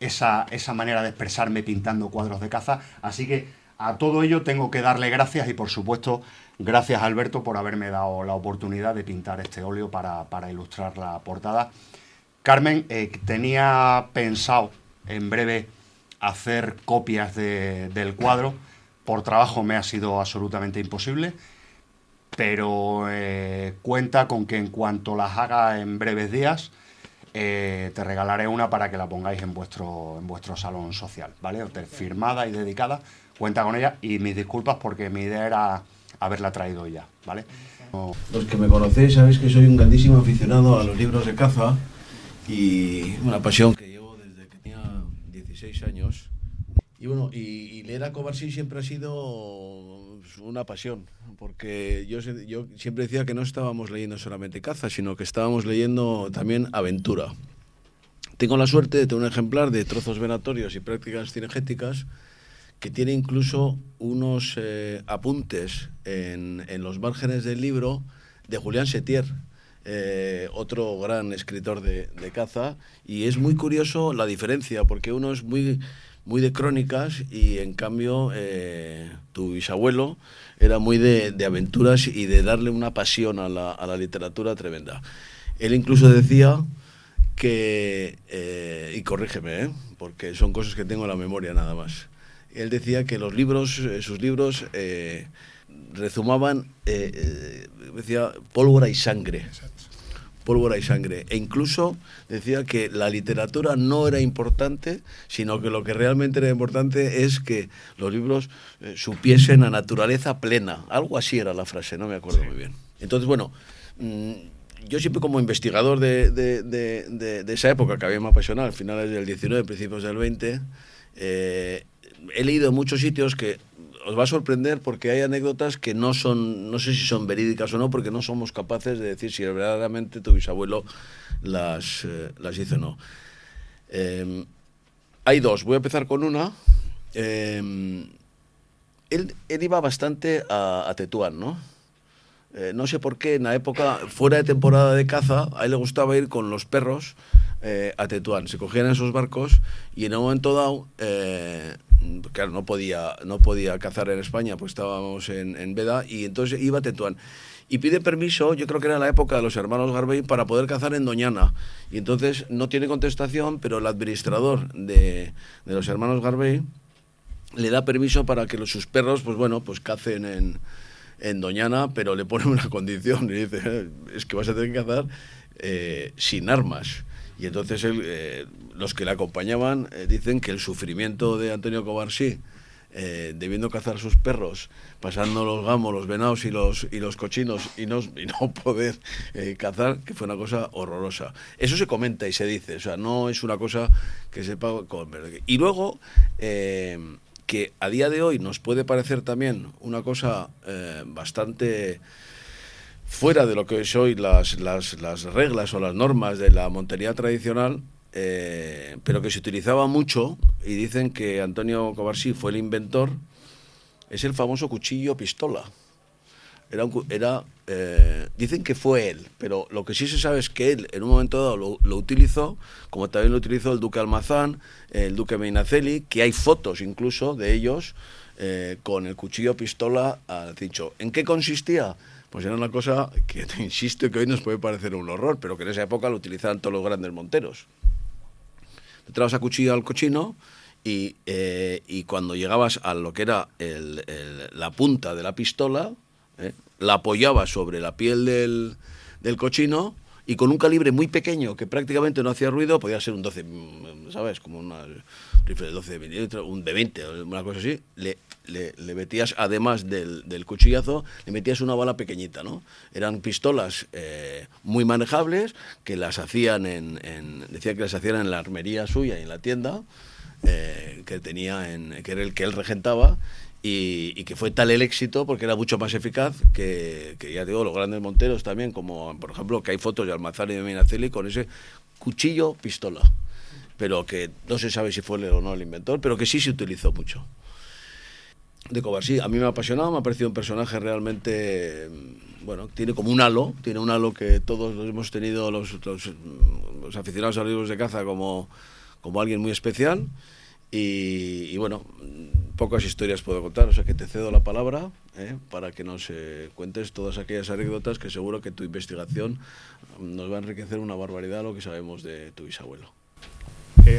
esa manera de expresarme pintando cuadros de caza. Así que a todo ello tengo que darle gracias, y por supuesto gracias a Alberto por haberme dado la oportunidad de pintar este óleo para ilustrar la portada. Carmen, tenía pensado en breve hacer copias del cuadro. Por trabajo me ha sido absolutamente imposible, pero cuenta con que en cuanto las haga en breves días, te regalaré una para que la pongáis en vuestro salón social, ¿vale? Firmada y dedicada, cuenta con ella, y mis disculpas porque mi idea era haberla traído ya, ¿vale? Los que me conocéis sabéis que soy un grandísimo aficionado a los libros de caza y una pasión que llevo desde que tenía 16 años. Y bueno, y leer a Covarsí siempre ha sido una pasión, porque yo siempre decía que no estábamos leyendo solamente caza, sino que estábamos leyendo también aventura. Tengo la suerte de tener un ejemplar de Trozos venatorios y prácticas cinegéticas que tiene incluso unos apuntes en los márgenes del libro de Julián Setier, otro gran escritor de caza, y es muy curioso la diferencia, porque uno es muy de crónicas y en cambio tu bisabuelo era muy de aventuras y de darle una pasión a la literatura tremenda. Él incluso decía que, y corrígeme, porque son cosas que tengo en la memoria nada más, él decía que sus libros rezumaban, decía, pólvora y sangre. Exacto. Pólvora y sangre. E incluso decía que la literatura no era importante, sino que lo que realmente era importante es que los libros supiesen a naturaleza plena. Algo así era la frase, no me acuerdo muy bien. Entonces, bueno, yo siempre como investigador de esa época que a mí me apasionaba, a finales del 19, principios del 20, he leído en muchos sitios que os va a sorprender porque hay anécdotas que no sé si son verídicas o no, porque no somos capaces de decir si verdaderamente tu bisabuelo las hizo o no. Hay dos, voy a empezar con una. Él iba bastante a Tetuán, ¿no? No sé por qué, en la época, fuera de temporada de caza, a él le gustaba ir con los perros a Tetuán. Se cogían esos barcos y en un momento dado, claro, no podía cazar en España, pues estábamos en Veda, y entonces iba a Tetuán. Y pide permiso, yo creo que era la época de los hermanos Garbey, para poder cazar en Doñana. Y entonces no tiene contestación, pero el administrador de los hermanos Garbey le da permiso para que sus perros, pues bueno, pues cacen en Doñana, pero le pone una condición y dice, es que vas a tener que cazar sin armas. Y entonces los que le acompañaban dicen que el sufrimiento de Antonio Covarsí, debiendo cazar sus perros, pasando los gamos, los venados y los cochinos y no poder cazar, que fue una cosa horrorosa. Eso se comenta y se dice, o sea, no es una cosa que sepa... Y luego... que a día de hoy nos puede parecer también una cosa bastante fuera de lo que es hoy las reglas o las normas de la montería tradicional, pero que se utilizaba mucho, y dicen que Antonio Covarsí fue el inventor, es el famoso cuchillo pistola. Dicen que fue él, pero lo que sí se sabe es que él en un momento dado lo utilizó, como también lo utilizó el duque Almazán, el duque Medinaceli, que hay fotos incluso de ellos con el cuchillo pistola al cincho. ¿En qué consistía? Pues era una cosa que, te insisto, que hoy nos puede parecer un horror, pero que en esa época lo utilizaban todos los grandes monteros. Te trabas a cuchillo al cochino y cuando llegabas a lo que era la punta de la pistola, la apoyaba sobre la piel del cochino, y con un calibre muy pequeño que prácticamente no hacía ruido, podía ser un 12, ¿sabes? Como un rifle de 12 milímetros, un de 20, una cosa así, le metías, además del cuchillazo, le metías una bala pequeñita, ¿no? Eran pistolas muy manejables, que las hacían decía que las hacían en la armería suya y en la tienda, que tenía que era el que él regentaba, y que fue tal el éxito porque era mucho más eficaz que ya digo, los grandes monteros también, como por ejemplo que hay fotos de Almazán y de Medinaceli con ese cuchillo pistola, pero que no se sabe si fue él o no el inventor, pero que sí se utilizó mucho. De Covarsí, a mí me ha apasionado, me ha parecido un personaje realmente, bueno, tiene como un halo que todos los hemos tenido los aficionados a los libros de caza como alguien muy especial. Y bueno, pocas historias puedo contar, o sea que te cedo la palabra para que nos cuentes todas aquellas anécdotas que seguro que tu investigación nos va a enriquecer una barbaridad lo que sabemos de tu bisabuelo.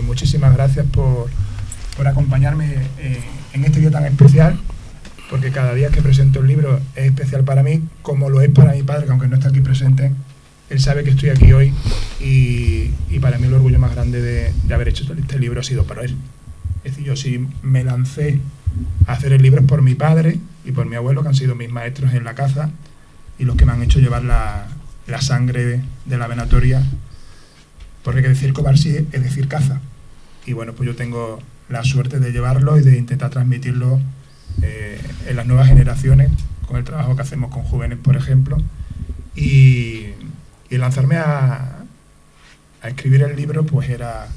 Muchísimas gracias por acompañarme en este día tan especial, porque cada día que presento el libro es especial para mí, como lo es para mi padre, que aunque no está aquí presente, él sabe que estoy aquí hoy, y para mí el orgullo más grande de haber hecho este libro ha sido para él. Es decir, yo sí me lancé a hacer el libro por mi padre y por mi abuelo, que han sido mis maestros en la caza, y los que me han hecho llevar la sangre de la venatoria, porque hay que decir Covarsí es decir caza. Y bueno, pues yo tengo la suerte de llevarlo y de intentar transmitirlo en las nuevas generaciones, con el trabajo que hacemos con jóvenes, por ejemplo, y lanzarme a escribir el libro, pues era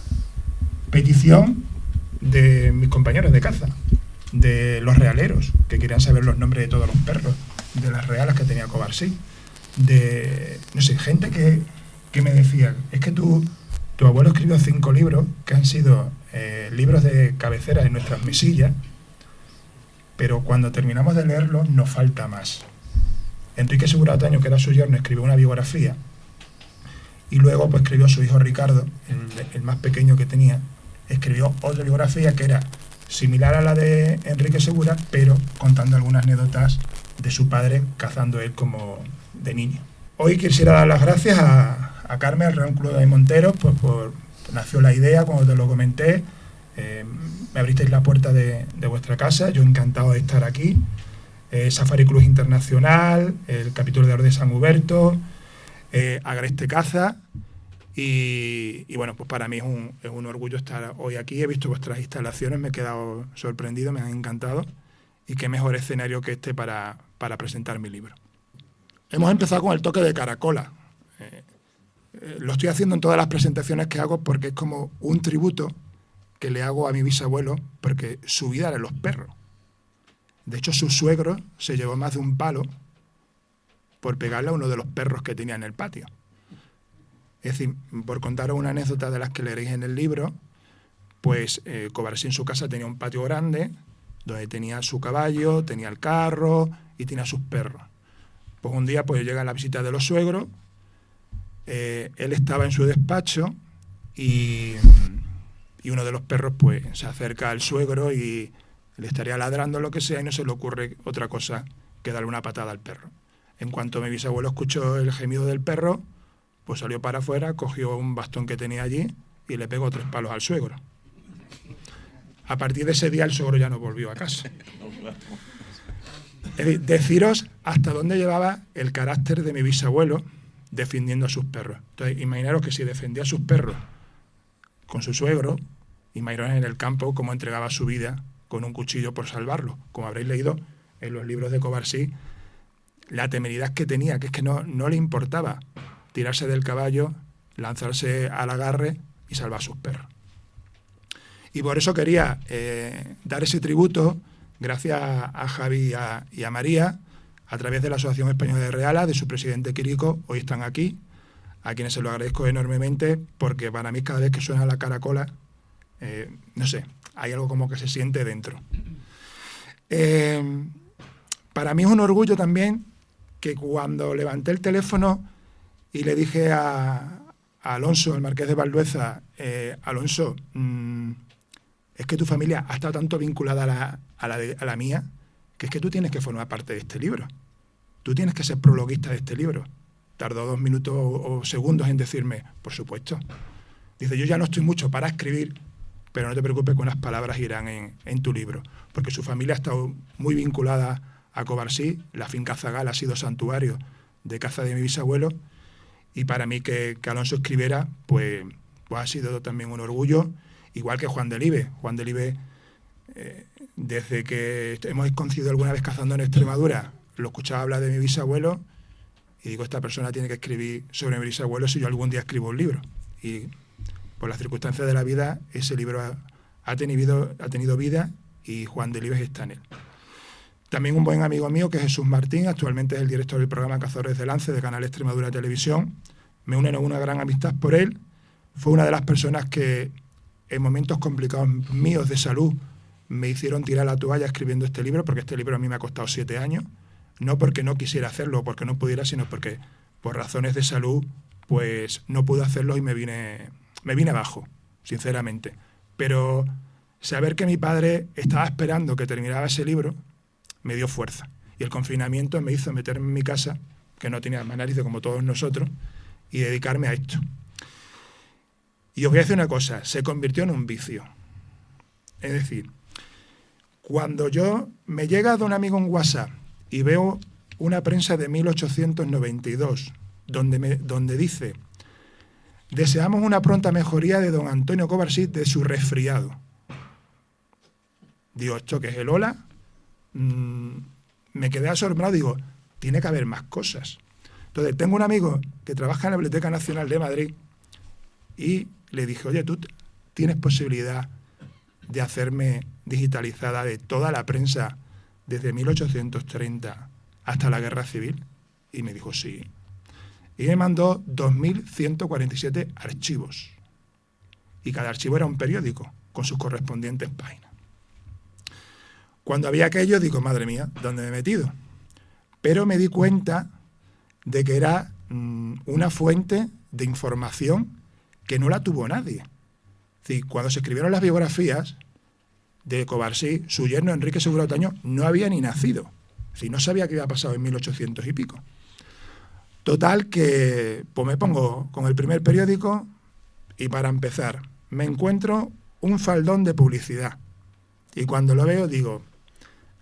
petición de mis compañeros de caza, de los realeros, que querían saber los nombres de todos los perros, de las reales que tenía Covarsí, de, no sé, gente que me decía, es que tu abuelo escribió 5 libros que han sido libros de cabecera en nuestras mesillas, pero cuando terminamos de leerlos nos falta más. Enrique Segura Otaño, que era su yerno, escribió una biografía, y luego pues escribió su hijo Ricardo, el más pequeño que tenía, escribió otra biografía que era similar a la de Enrique Segura, pero contando algunas anécdotas de su padre cazando él como de niño. Hoy quisiera dar las gracias a Carmen, al Real Club de Monteros, pues nació la idea cuando te lo comenté, me abristeis la puerta de vuestra casa, yo encantado de estar aquí, Safari Club Internacional, el capítulo de Orden de San Huberto, Agreste Caza, y bueno, pues para mí es un orgullo estar hoy aquí. He visto vuestras instalaciones, me he quedado sorprendido, me han encantado, y qué mejor escenario que este para presentar mi libro. Hemos empezado con el toque de caracola. Lo estoy haciendo en todas las presentaciones que hago porque es como un tributo que le hago a mi bisabuelo, porque su vida era los perros. De hecho, su suegro se llevó más de un palo por pegarle a uno de los perros que tenía en el patio. Es decir, por contaros una anécdota de las que leeréis en el libro, pues Covarsí en su casa tenía un patio grande, donde tenía su caballo, tenía el carro y tenía sus perros. Pues un día pues llega la visita de los suegros, él estaba en su despacho y uno de los perros pues se acerca al suegro y le estaría ladrando lo que sea y no se le ocurre otra cosa que darle una patada al perro. En cuanto mi bisabuelo escuchó el gemido del perro, pues salió para afuera, cogió un bastón que tenía allí y le pegó 3 palos al suegro. A partir de ese día el suegro ya no volvió a casa. Es decir, deciros hasta dónde llevaba el carácter de mi bisabuelo defendiendo a sus perros. Entonces, imaginaros que si defendía a sus perros con su suegro, imaginaros en el campo cómo entregaba su vida con un cuchillo por salvarlo. Como habréis leído en los libros de Covarsí, la temeridad que tenía, que es que no le importaba tirarse del caballo, lanzarse al agarre y salvar a sus perros. Y por eso quería dar ese tributo, gracias a Javi y a María, a través de la Asociación Española de Realas, de su presidente Quirico. Hoy están aquí, a quienes se lo agradezco enormemente, porque para mí cada vez que suena la caracola, no sé, hay algo como que se siente dentro. Para mí es un orgullo también que cuando levanté el teléfono y le dije a Alonso, el marqués de Valdueza, Alonso, es que tu familia ha estado tanto vinculada a la mía, que es que tú tienes que formar parte de este libro. Tú tienes que ser prologuista de este libro. Tardó 2 minutos o segundos en decirme, por supuesto. Dice, yo ya no estoy mucho para escribir, pero no te preocupes que unas palabras irán en tu libro. Porque su familia ha estado muy vinculada a Covarsí. La finca Zagal ha sido santuario de caza de mi bisabuelo. Y para mí que Alonso escribiera, pues ha sido también un orgullo. Igual que Juan Delibe. Juan Delibe, desde que hemos coincidido alguna vez cazando en Extremadura, lo escuchaba hablar de mi bisabuelo y digo, esta persona tiene que escribir sobre mi bisabuelo si yo algún día escribo un libro. Y por las circunstancias de la vida, ese libro ha tenido vida y Juan Delibes está en él. También un buen amigo mío, que es Jesús Martín, actualmente es el director del programa Cazadores de Lance de Canal Extremadura Televisión. Me une una gran amistad por él. Fue una de las personas que en momentos complicados míos de salud me hicieron tirar la toalla escribiendo este libro, porque este libro a mí me ha costado 7 años. No porque no quisiera hacerlo o porque no pudiera, sino porque por razones de salud pues no pude hacerlo y me vine abajo, sinceramente. Pero saber que mi padre estaba esperando que terminara ese libro me dio fuerza. Y el confinamiento me hizo meterme en mi casa, que no tenía más narices como todos nosotros, y dedicarme a esto. Y os voy a decir una cosa, se convirtió en un vicio. Es decir, cuando yo me llega de un amigo en WhatsApp y veo una prensa de 1892, donde dice: deseamos una pronta mejoría de don Antonio Covarsí de su resfriado. Digo, ¿esto qué es el hola? Me quedé asombrado, digo, tiene que haber más cosas. Entonces, tengo un amigo que trabaja en la Biblioteca Nacional de Madrid y le dije, oye, ¿tú tienes posibilidad de hacerme digitalizada de toda la prensa desde 1830 hasta la Guerra Civil? Y me dijo, sí. Y me mandó 2.147 archivos. Y cada archivo era un periódico, con sus correspondientes páginas. Cuando había aquello, digo, madre mía, ¿dónde me he metido? Pero me di cuenta de que era una fuente de información que no la tuvo nadie. Es decir, cuando se escribieron las biografías de Covarsí, su yerno Enrique Segura Otaño no había ni nacido. Es decir, no sabía qué había pasado en 1800 y pico. Total que pues me pongo con el primer periódico y para empezar me encuentro un faldón de publicidad. Y cuando lo veo digo,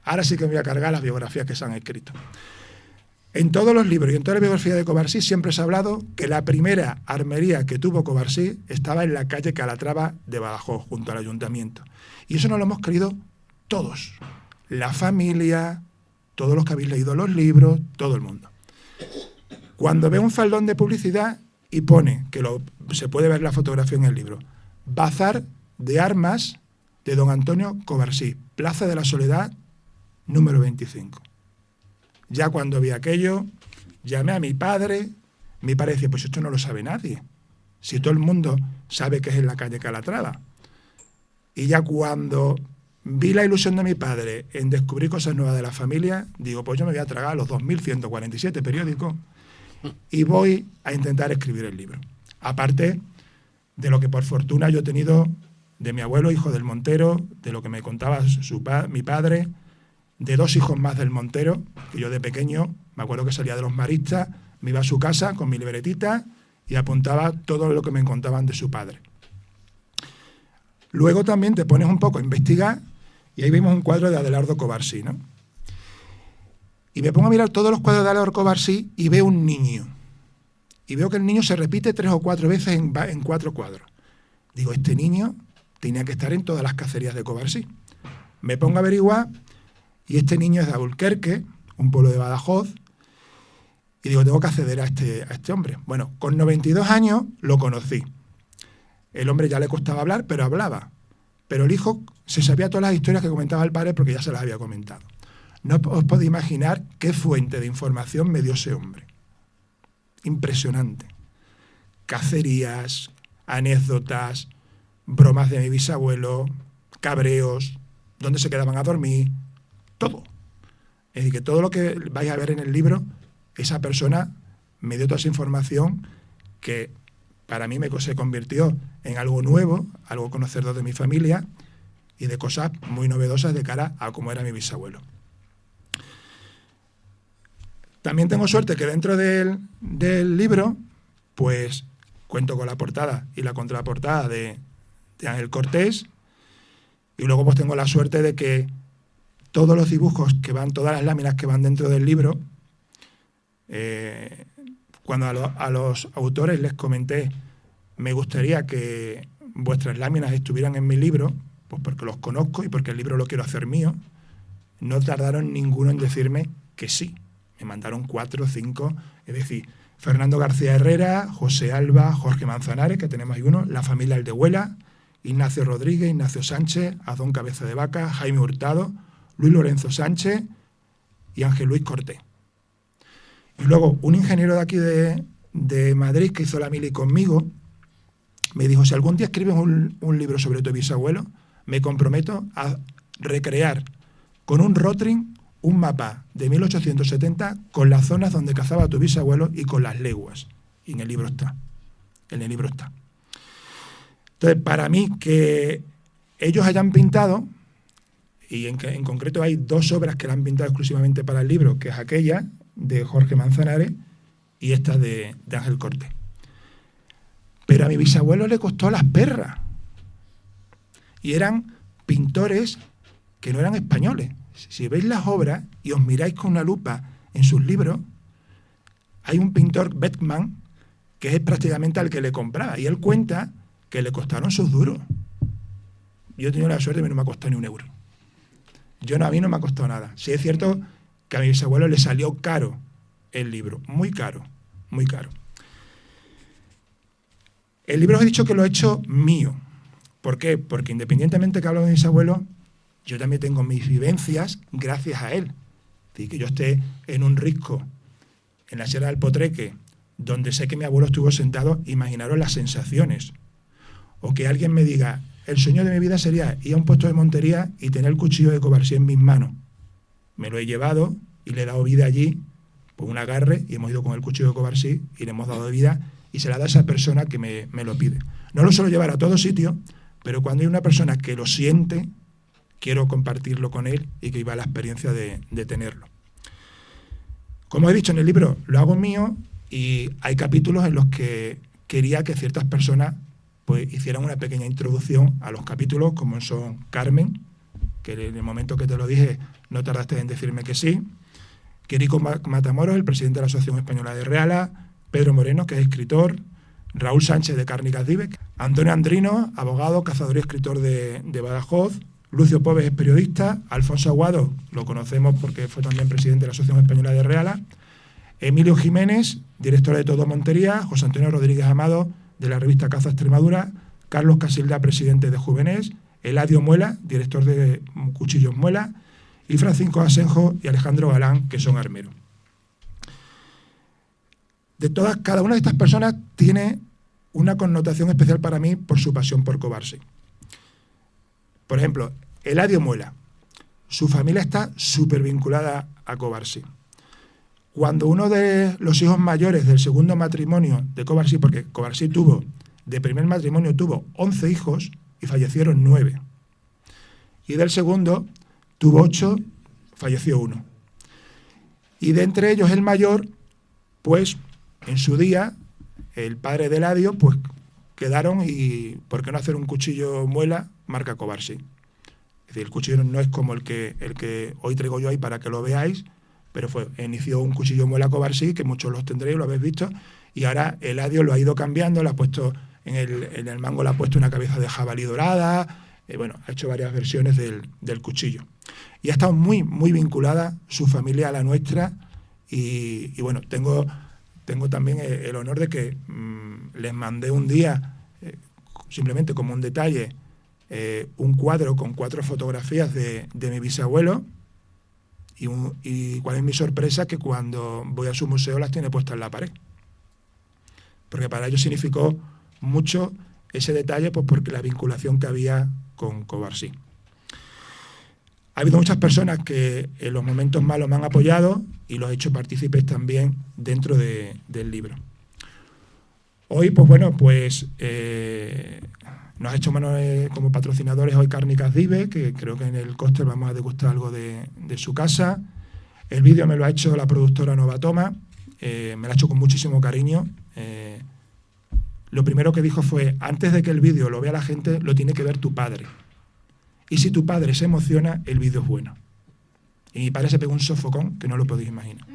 ahora sí que me voy a cargar las biografías que se han escrito. En todos los libros y en toda la biografía de Covarsí siempre se ha hablado que la primera armería que tuvo Covarsí estaba en la calle Calatrava de Badajoz, junto al ayuntamiento. Y eso nos lo hemos creído todos. La familia, todos los que habéis leído los libros, todo el mundo. Cuando veo un faldón de publicidad y pone, que se puede ver la fotografía en el libro, Bazar de Armas de don Antonio Covarsí, Plaza de la Soledad, número 25. Ya cuando vi aquello, llamé a mi padre decía, pues esto no lo sabe nadie, si todo el mundo sabe que es en la calle Calatrava. Y ya cuando vi la ilusión de mi padre en descubrir cosas nuevas de la familia, digo, pues yo me voy a tragar los 2.147 periódicos y voy a intentar escribir el libro. Aparte de lo que por fortuna yo he tenido de mi abuelo, hijo del Montero, de lo que me contaba mi padre, de 2 hijos más del Montero, que yo de pequeño, me acuerdo que salía de los maristas, me iba a su casa con mi libretita y apuntaba todo lo que me contaban de su padre. Luego también te pones un poco a investigar y ahí vemos un cuadro de Adelardo Covarsí, ¿no? Y me pongo a mirar todos los cuadros de Adelardo Covarsí y veo un niño. Y veo que el niño se repite 3 o 4 veces en 4 cuadros. Digo, este niño tenía que estar en todas las cacerías de Covarsí. Me pongo a averiguar y este niño es de Alburquerque, un pueblo de Badajoz, y digo, tengo que acceder a este hombre. Bueno, con 92 años lo conocí. El hombre ya le costaba hablar, pero hablaba. Pero el hijo se sabía todas las historias que comentaba el padre porque ya se las había comentado. No os podéis imaginar qué fuente de información me dio ese hombre. Impresionante. Cacerías, anécdotas, bromas de mi bisabuelo, cabreos, dónde se quedaban a dormir, todo. Es decir, que todo lo que vais a ver en el libro, esa persona me dio toda esa información que para mí se convirtió en algo nuevo, algo conocedor de mi familia y de cosas muy novedosas de cara a cómo era mi bisabuelo. También tengo suerte que dentro del libro, pues cuento con la portada y la contraportada de Ángel Cortés, y luego pues tengo la suerte de que todos los dibujos que van, todas las láminas que van dentro del libro, cuando a los autores les comenté, me gustaría que vuestras láminas estuvieran en mi libro, pues porque los conozco y porque el libro lo quiero hacer mío, no tardaron ninguno en decirme que sí. Me mandaron 4 o 5, es decir, Fernando García Herrera, José Alba, Jorge Manzanares, que tenemos ahí uno, la familia Aldehuela, Ignacio Rodríguez, Ignacio Sánchez, Adón Cabeza de Vaca, Jaime Hurtado, Luis Lorenzo Sánchez y Ángel Luis Cortés. Y luego un ingeniero de aquí de Madrid que hizo la mili conmigo me dijo, si algún día escribes un libro sobre tu bisabuelo, me comprometo a recrear con un rotring un mapa de 1870 con las zonas donde cazaba tu bisabuelo y con las leguas. Y en el libro está. Entonces, para mí, que ellos hayan pintado, y en concreto hay 2 obras que la han pintado exclusivamente para el libro, que es aquella de Jorge Manzanares y esta de Ángel Cortés. Pero a mi bisabuelo le costó las perras. Y eran pintores que no eran españoles. Si veis las obras y os miráis con una lupa en sus libros, hay un pintor, Beckman, que es prácticamente al que le compraba, y él cuenta que le costaron sus duros. Yo he tenido la suerte de que no me ha costado ni un euro. A mí no me ha costado nada. Sí es cierto que a mi bisabuelo le salió caro el libro, muy caro, muy caro. El libro os he dicho que lo he hecho mío. ¿Por qué? Porque independientemente que hablo de mi bisabuelo, yo también tengo mis vivencias gracias a él. Es decir, que yo esté en un risco, en la Sierra del Potreque, donde sé que mi abuelo estuvo sentado, imaginaros las sensaciones. O que alguien me diga, el sueño de mi vida sería ir a un puesto de montería y tener el cuchillo de Covarsí en mis manos. Me lo he llevado y le he dado vida allí, por un agarre, y hemos ido con el cuchillo de Covarsí y le hemos dado vida y se la da a esa persona que me lo pide. No lo suelo llevar a todo sitio, pero cuando hay una persona que lo siente, quiero compartirlo con él y que viva la experiencia de tenerlo. Como he dicho en el libro, lo hago mío y hay capítulos en los que quería que ciertas personas pues hicieran una pequeña introducción a los capítulos, como son Carmen, que en el momento que te lo dije no tardaste en decirme que sí, Quirico Matamoros, el presidente de la Asociación Española de Reala, Pedro Moreno, que es escritor, Raúl Sánchez de Cárnicas Vive, Antonio Andrino, abogado, cazador y escritor de Badajoz, Lucio Pobes es periodista, Alfonso Aguado, lo conocemos porque fue también presidente de la Asociación Española de Reala, Emilio Jiménez, director de Todo Montería, José Antonio Rodríguez Amado, de la revista Caza Extremadura, Carlos Casilda, presidente de Juvenés, Eladio Muela, director de Cuchillos Muela, y Francisco Asenjo y Alejandro Galán, que son armeros. Cada una de estas personas tiene una connotación especial para mí por su pasión por Covarsí. Por ejemplo, Eladio Muela, su familia está súper vinculada a Covarsí. Cuando uno de los hijos mayores del segundo matrimonio de Covarsí, porque Covarsí de primer matrimonio tuvo 11 hijos y fallecieron 9. Y del segundo tuvo 8, falleció 1. Y de entre ellos el mayor, pues en su día, el padre de Eladio, pues quedaron y ¿por qué no hacer un cuchillo muela marca Covarsí? Es decir, el cuchillo no es como el que hoy traigo yo ahí para que lo veáis, pero inició un cuchillo muela Covarsí, que muchos los tendréis, lo habéis visto, y ahora Eladio lo ha ido cambiando, le ha puesto en el mango le ha puesto una cabeza de jabalí dorada, ha hecho varias versiones del cuchillo. Y ha estado muy, muy vinculada su familia a la nuestra, y bueno, tengo también el honor de que les mandé un día, simplemente como un detalle, un cuadro con 4 fotografías de mi bisabuelo, y cuál es mi sorpresa, que cuando voy a su museo las tiene puestas en la pared. Porque para ellos significó mucho ese detalle, pues porque la vinculación que había con Covarsí. Ha habido muchas personas que en los momentos malos me han apoyado y los he hecho partícipes también dentro del libro. Hoy, nos ha hecho mano como patrocinadores hoy Cárnicas Vive, que creo que en el cóctel vamos a degustar algo de su casa. El vídeo me lo ha hecho la productora Novatoma, me lo ha hecho con muchísimo cariño. Lo primero que dijo fue, antes de que el vídeo lo vea la gente, lo tiene que ver tu padre. Y si tu padre se emociona, el vídeo es bueno. Y mi padre se pegó un sofocón que no lo podéis imaginar.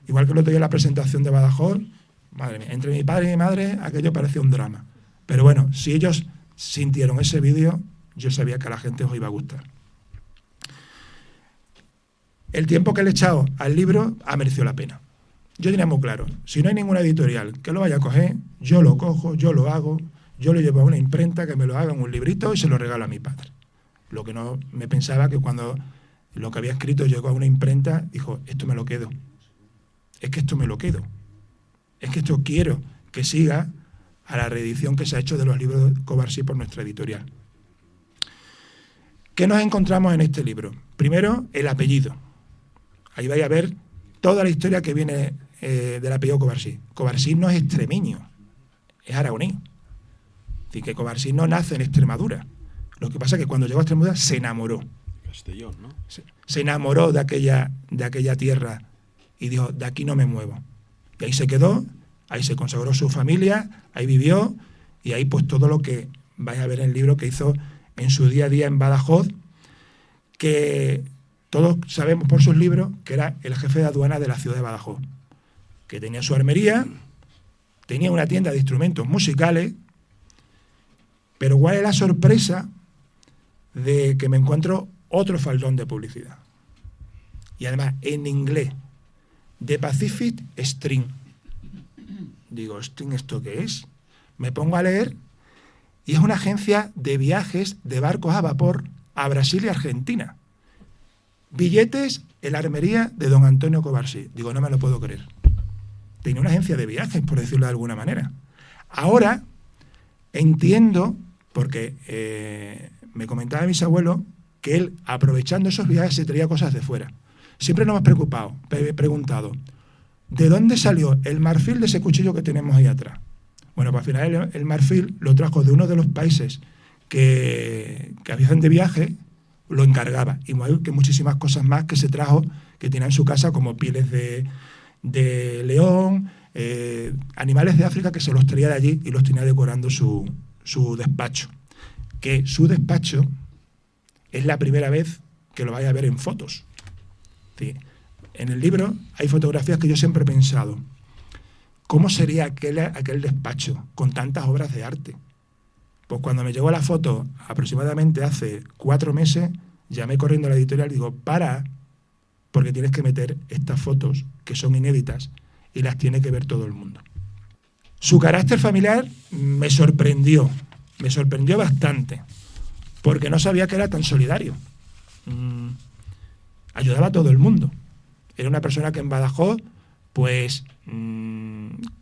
Igual que lo tenía en la presentación de Badajoz, madre mía, entre mi padre y mi madre aquello parecía un drama. Pero bueno, si ellos sintieron ese vídeo, yo sabía que a la gente os iba a gustar. El tiempo que le he echado al libro ha merecido la pena. Yo tenía muy claro, si no hay ninguna editorial que lo vaya a coger, yo lo cojo, yo lo hago, yo lo llevo a una imprenta que me lo haga en un librito y se lo regalo a mi padre. Lo que no me pensaba que cuando lo que había escrito llegó a una imprenta, dijo, esto me lo quedo. Es que esto me lo quedo. Es que esto quiero que siga a la reedición que se ha hecho de los libros de Covarsí por nuestra editorial. ¿Qué nos encontramos en este libro? Primero, el apellido. Ahí vais a ver toda la historia que viene del apellido Covarsí. Covarsí no es extremeño, es aragonés. Es decir, que Covarsí no nace en Extremadura. Lo que pasa es que cuando llegó a Extremadura se enamoró. Castellón, ¿no? Se enamoró de aquella tierra y dijo, de aquí no me muevo. Y ahí se quedó, ahí se consagró su familia, ahí vivió, y ahí pues todo lo que vais a ver en el libro que hizo en su día a día en Badajoz, que todos sabemos por sus libros que era el jefe de aduana de la ciudad de Badajoz, que tenía su armería, tenía una tienda de instrumentos musicales, pero ¿cuál es la sorpresa de que me encuentro otro faldón de publicidad? Y además en inglés, The Pacific String. Digo, ¿String esto qué es? Me pongo a leer y es una agencia de viajes de barcos a vapor a Brasil y Argentina. Billetes en la armería de don Antonio Covarsí. Digo, no me lo puedo creer. Tenía una agencia de viajes, por decirlo de alguna manera. Ahora entiendo, porque me comentaba mis abuelos, que él, aprovechando esos viajes, se traía cosas de fuera. Siempre nos hemos preguntado, ¿de dónde salió el marfil de ese cuchillo que tenemos ahí atrás? Bueno, pues al final el marfil lo trajo de uno de los países que viajan de viaje, lo encargaba. Y que muchísimas cosas más que se trajo, que tenía en su casa, como pieles de león, animales de África que se los traía de allí y los tenía decorando su despacho. Que su despacho es la primera vez que lo vaya a ver en fotos. Sí. En el libro hay fotografías que yo siempre he pensado, ¿cómo sería aquel despacho con tantas obras de arte? Pues cuando me llegó la foto, aproximadamente hace 4 meses, llamé corriendo a la editorial y digo, porque tienes que meter estas fotos que son inéditas y las tiene que ver todo el mundo. Su carácter familiar me sorprendió bastante, porque no sabía que era tan solidario. Ayudaba a todo el mundo. Era una persona que en Badajoz, pues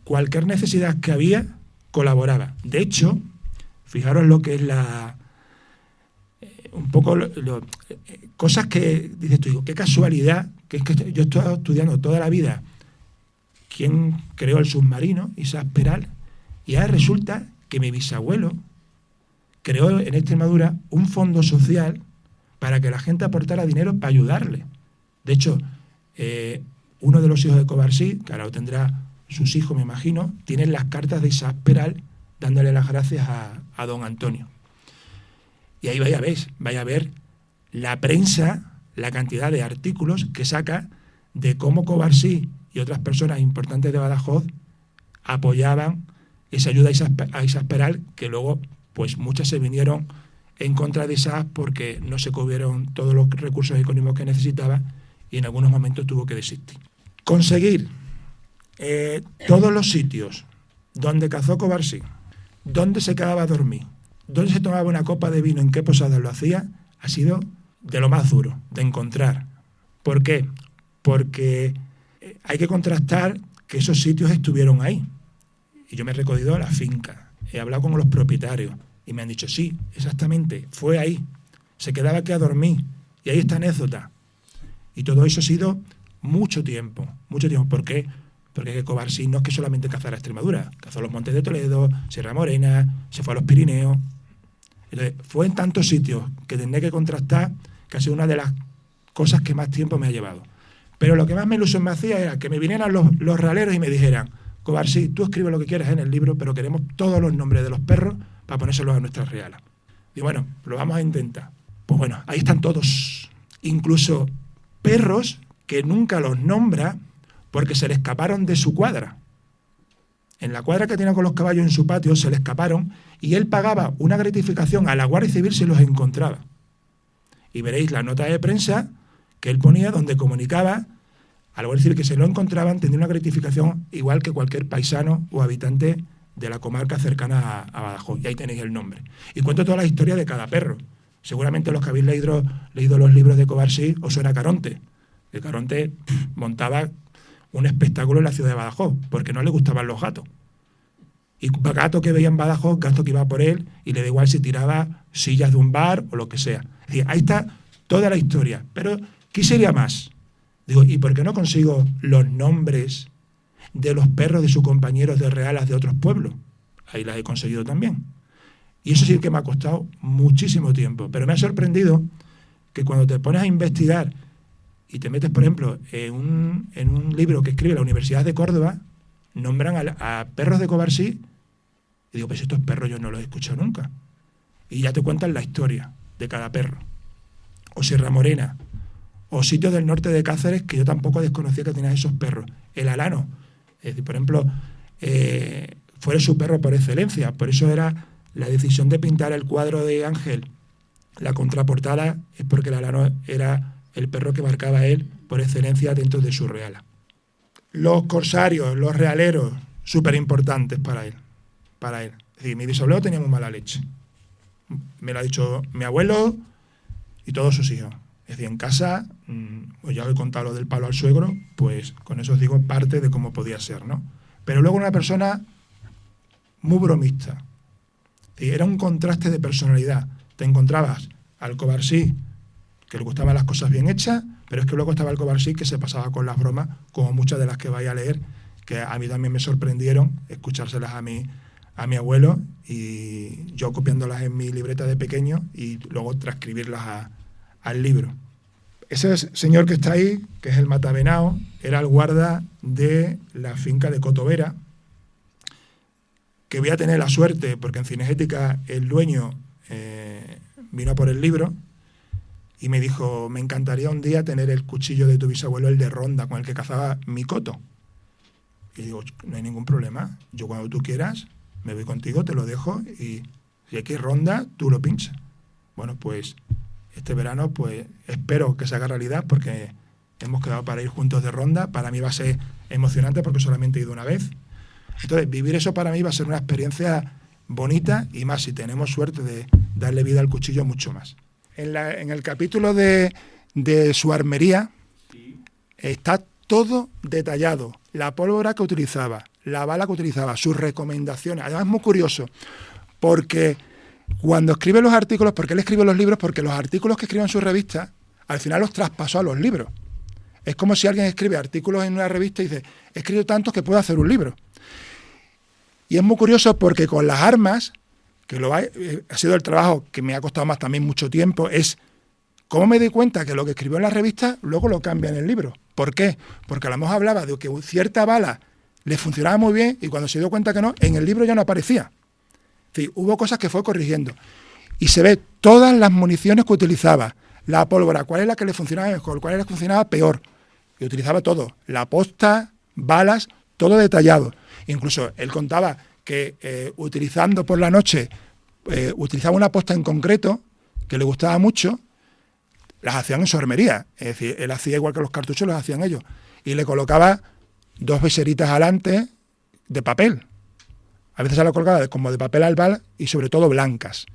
cualquier necesidad que había, colaboraba. De hecho, fijaros lo que es un poco cosas que dices tú, qué casualidad, que es que yo he estado estudiando toda la vida quién creó el submarino, Isaac Peral, y ahora resulta que mi bisabuelo creó en Extremadura un fondo social para que la gente aportara dinero para ayudarle. De hecho, uno de los hijos de Covarsí, que ahora lo tendrá sus hijos, me imagino, tienen las cartas de Isaac Peral dándole las gracias a don Antonio. Y ahí vaya a ver la prensa, la cantidad de artículos que saca de cómo Covarsí y otras personas importantes de Badajoz apoyaban esa ayuda a Isaac Peral, que luego pues muchas se vinieron en contra de Isaac porque no se cubrieron todos los recursos económicos que necesitaba y en algunos momentos tuvo que desistir. Conseguir todos los sitios donde cazó Covarsí, donde se quedaba a dormir, donde se tomaba una copa de vino, en qué posadas lo hacía, ha sido de lo más duro de encontrar. ¿Por qué? Porque hay que contrastar que esos sitios estuvieron ahí. Y yo me he recorrido a la finca, he hablado con los propietarios y me han dicho, sí, exactamente, fue ahí, se quedaba aquí a dormir y ahí está anécdota. Y todo eso ha sido mucho tiempo. ¿Por qué? Porque Covarsí no es que solamente cazara Extremadura, cazó los Montes de Toledo, Sierra Morena, se fue a los Pirineos. Entonces, fue en tantos sitios que tendré que contrastar, que ha sido una de las cosas que más tiempo me ha llevado. Pero lo que más me ilusión me hacía era que me vinieran los realeros y me dijeran, Covarsí, tú escribes lo que quieras en el libro, pero queremos todos los nombres de los perros para ponérselos a nuestras realas. Y bueno, lo vamos a intentar. Pues bueno, ahí están todos, incluso perros que nunca los nombra porque se le escaparon de su cuadra. En la cuadra que tenía con los caballos en su patio se le escaparon y él pagaba una gratificación a la Guardia Civil si los encontraba. Y veréis la nota de prensa que él ponía donde comunicaba a la Guardia Civil que se lo encontraban, tendría una gratificación igual que cualquier paisano o habitante de la comarca cercana a Badajoz. Y ahí tenéis el nombre. Y cuento toda la historia de cada perro. Seguramente los que habéis leído los libros de Covarsí os suena Caronte. Que Caronte montaba un espectáculo en la ciudad de Badajoz, porque no le gustaban los gatos. Y gato que veía en Badajoz, gato que iba por él, y le da igual si tiraba sillas de un bar o lo que sea. Es decir, ahí está toda la historia. Pero, ¿qué sería más? Digo, ¿y por qué no consigo los nombres de los perros de sus compañeros de realas de otros pueblos? Ahí las he conseguido también. Y eso sí que me ha costado muchísimo tiempo. Pero me ha sorprendido que cuando te pones a investigar y te metes, por ejemplo, en un libro que escribe la Universidad de Córdoba, nombran a perros de Covarsí, y digo, pues estos perros yo no los he escuchado nunca. Y ya te cuentan la historia de cada perro. O Sierra Morena, o sitios del norte de Cáceres que yo tampoco desconocía que tenían esos perros. El alano, es decir, por ejemplo, fue su perro por excelencia, por eso era la decisión de pintar el cuadro de Ángel, la contraportada, es porque el alano era el perro que marcaba él por excelencia dentro de su reala. Los corsarios, los realeros, súper importantes para él. Es decir, mi bisabuelo tenía muy mala leche. Me lo ha dicho mi abuelo y todos sus hijos. Es decir, en casa, pues ya os he contado lo del palo al suegro, pues con eso os digo parte de cómo podía ser, ¿no? Pero luego una persona muy bromista. Era un contraste de personalidad. Te encontrabas al Covarsí, que le gustaban las cosas bien hechas, pero es que luego estaba el Covarsí que se pasaba con las bromas, como muchas de las que vais a leer, que a mí también me sorprendieron escuchárselas a mi abuelo y yo copiándolas en mi libreta de pequeño y luego transcribirlas al libro. Ese señor que está ahí, que es el Matabenao, era el guarda de la finca de Cotovera, que voy a tener la suerte, porque en Cinegética el dueño vino por el libro y me dijo, me encantaría un día tener el cuchillo de tu bisabuelo, el de Ronda, con el que cazaba mi coto. Y digo, no hay ningún problema, yo cuando tú quieras me voy contigo, te lo dejo y si hay que ir Ronda, tú lo pinchas. Bueno, pues este verano pues espero que se haga realidad porque hemos quedado para ir juntos de Ronda. Para mí va a ser emocionante porque solamente he ido una vez. Entonces, vivir eso para mí va a ser una experiencia bonita y más si tenemos suerte de darle vida al cuchillo mucho más. En el capítulo de su armería está todo detallado. La pólvora que utilizaba, la bala que utilizaba, sus recomendaciones. Además es muy curioso porque cuando escribe los artículos, porque él escribe los libros, porque los artículos que escribe en su revista, al final los traspasó a los libros. Es como si alguien escribe artículos en una revista y dice, he escrito tantos que puedo hacer un libro. Y es muy curioso porque con las armas, que ha sido el trabajo que me ha costado más también mucho tiempo, es cómo me di cuenta que lo que escribió en la revista luego lo cambia en el libro. ¿Por qué? Porque a lo mejor hablaba de que cierta bala le funcionaba muy bien y cuando se dio cuenta que no, en el libro ya no aparecía. Es decir, hubo cosas que fue corrigiendo. Y se ve todas las municiones que utilizaba, la pólvora, cuál es la que le funcionaba mejor, cuál es la que funcionaba peor. Y utilizaba todo, la posta, balas, todo detallado. Incluso él contaba que utilizando por la noche, utilizaba una posta en concreto que le gustaba mucho, las hacían en su armería. Es decir, él hacía igual que los cartuchos, los hacían ellos. Y le colocaba 2 viseritas adelante de papel. A veces se la colocaba como de papel albal y sobre todo blancas.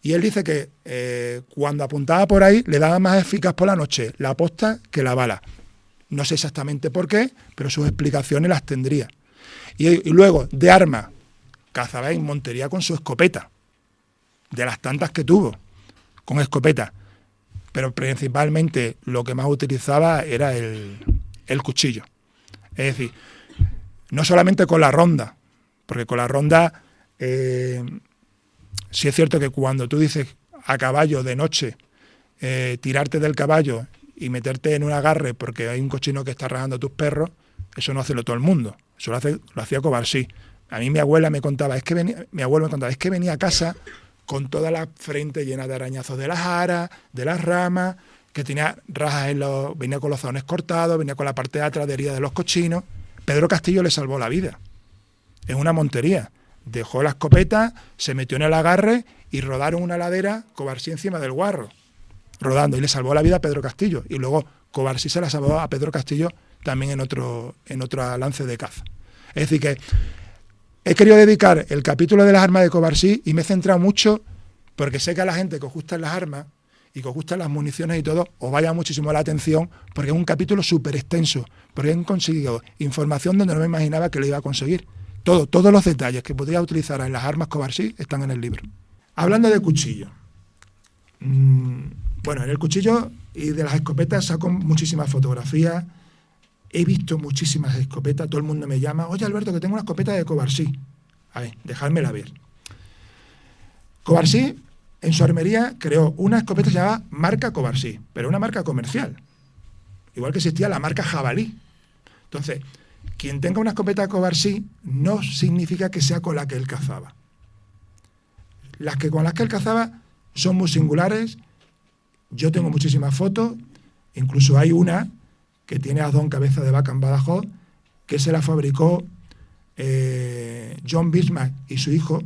Y él dice que cuando apuntaba por ahí le daba más eficaz por la noche la posta que la bala. No sé exactamente por qué, pero sus explicaciones las tendría. Y luego, de arma, cazaba en montería con su escopeta. De las tantas que tuvo, con escopeta. Pero principalmente lo que más utilizaba era el cuchillo. Es decir, no solamente con la ronda, porque con la ronda sí es cierto que cuando tú dices a caballo de noche, tirarte del caballo y meterte en un agarre porque hay un cochino que está rajando a tus perros, eso no hace todo el mundo. Eso lo hacía Covarsí. A mí mi abuelo me contaba, es que venía a casa con toda la frente llena de arañazos de las aras, de las ramas, que tenía rajas venía con los zahones cortados, venía con la parte de atrás de herida de los cochinos. Pedro Castillo le salvó la vida. En una montería. Dejó la escopeta, se metió en el agarre y rodaron una ladera Covarsí encima del guarro, rodando, y le salvó la vida a Pedro Castillo. Y luego Covarsí se la salvó a Pedro Castillo también en otro lance de caza. Es decir que he querido dedicar el capítulo de las armas de Covarsí y me he centrado mucho porque sé que a la gente que os gustan las armas y que os gustan las municiones y todo, os vaya muchísimo la atención porque es un capítulo súper extenso, porque he conseguido información donde no me imaginaba que lo iba a conseguir. Todos los detalles que podría utilizar en las armas Covarsí están en el libro. Hablando de cuchillo. Bueno, en el cuchillo y de las escopetas saco muchísimas fotografías. He visto muchísimas escopetas. Todo el mundo me llama, oye Alberto, que tengo una escopeta de Covarsí. A ver, dejádmela ver. Covarsí, en su armería, creó una escopeta que se llamaba marca Covarsí, pero una marca comercial. Igual que existía la marca Jabalí. Entonces, quien tenga una escopeta Covarsí no significa que sea con la que él cazaba. Con las que él cazaba son muy singulares. Yo tengo muchísimas fotos Incluso hay una que tiene a Don Cabeza de Vaca en Badajoz, que se la fabricó John Bismarck y su hijo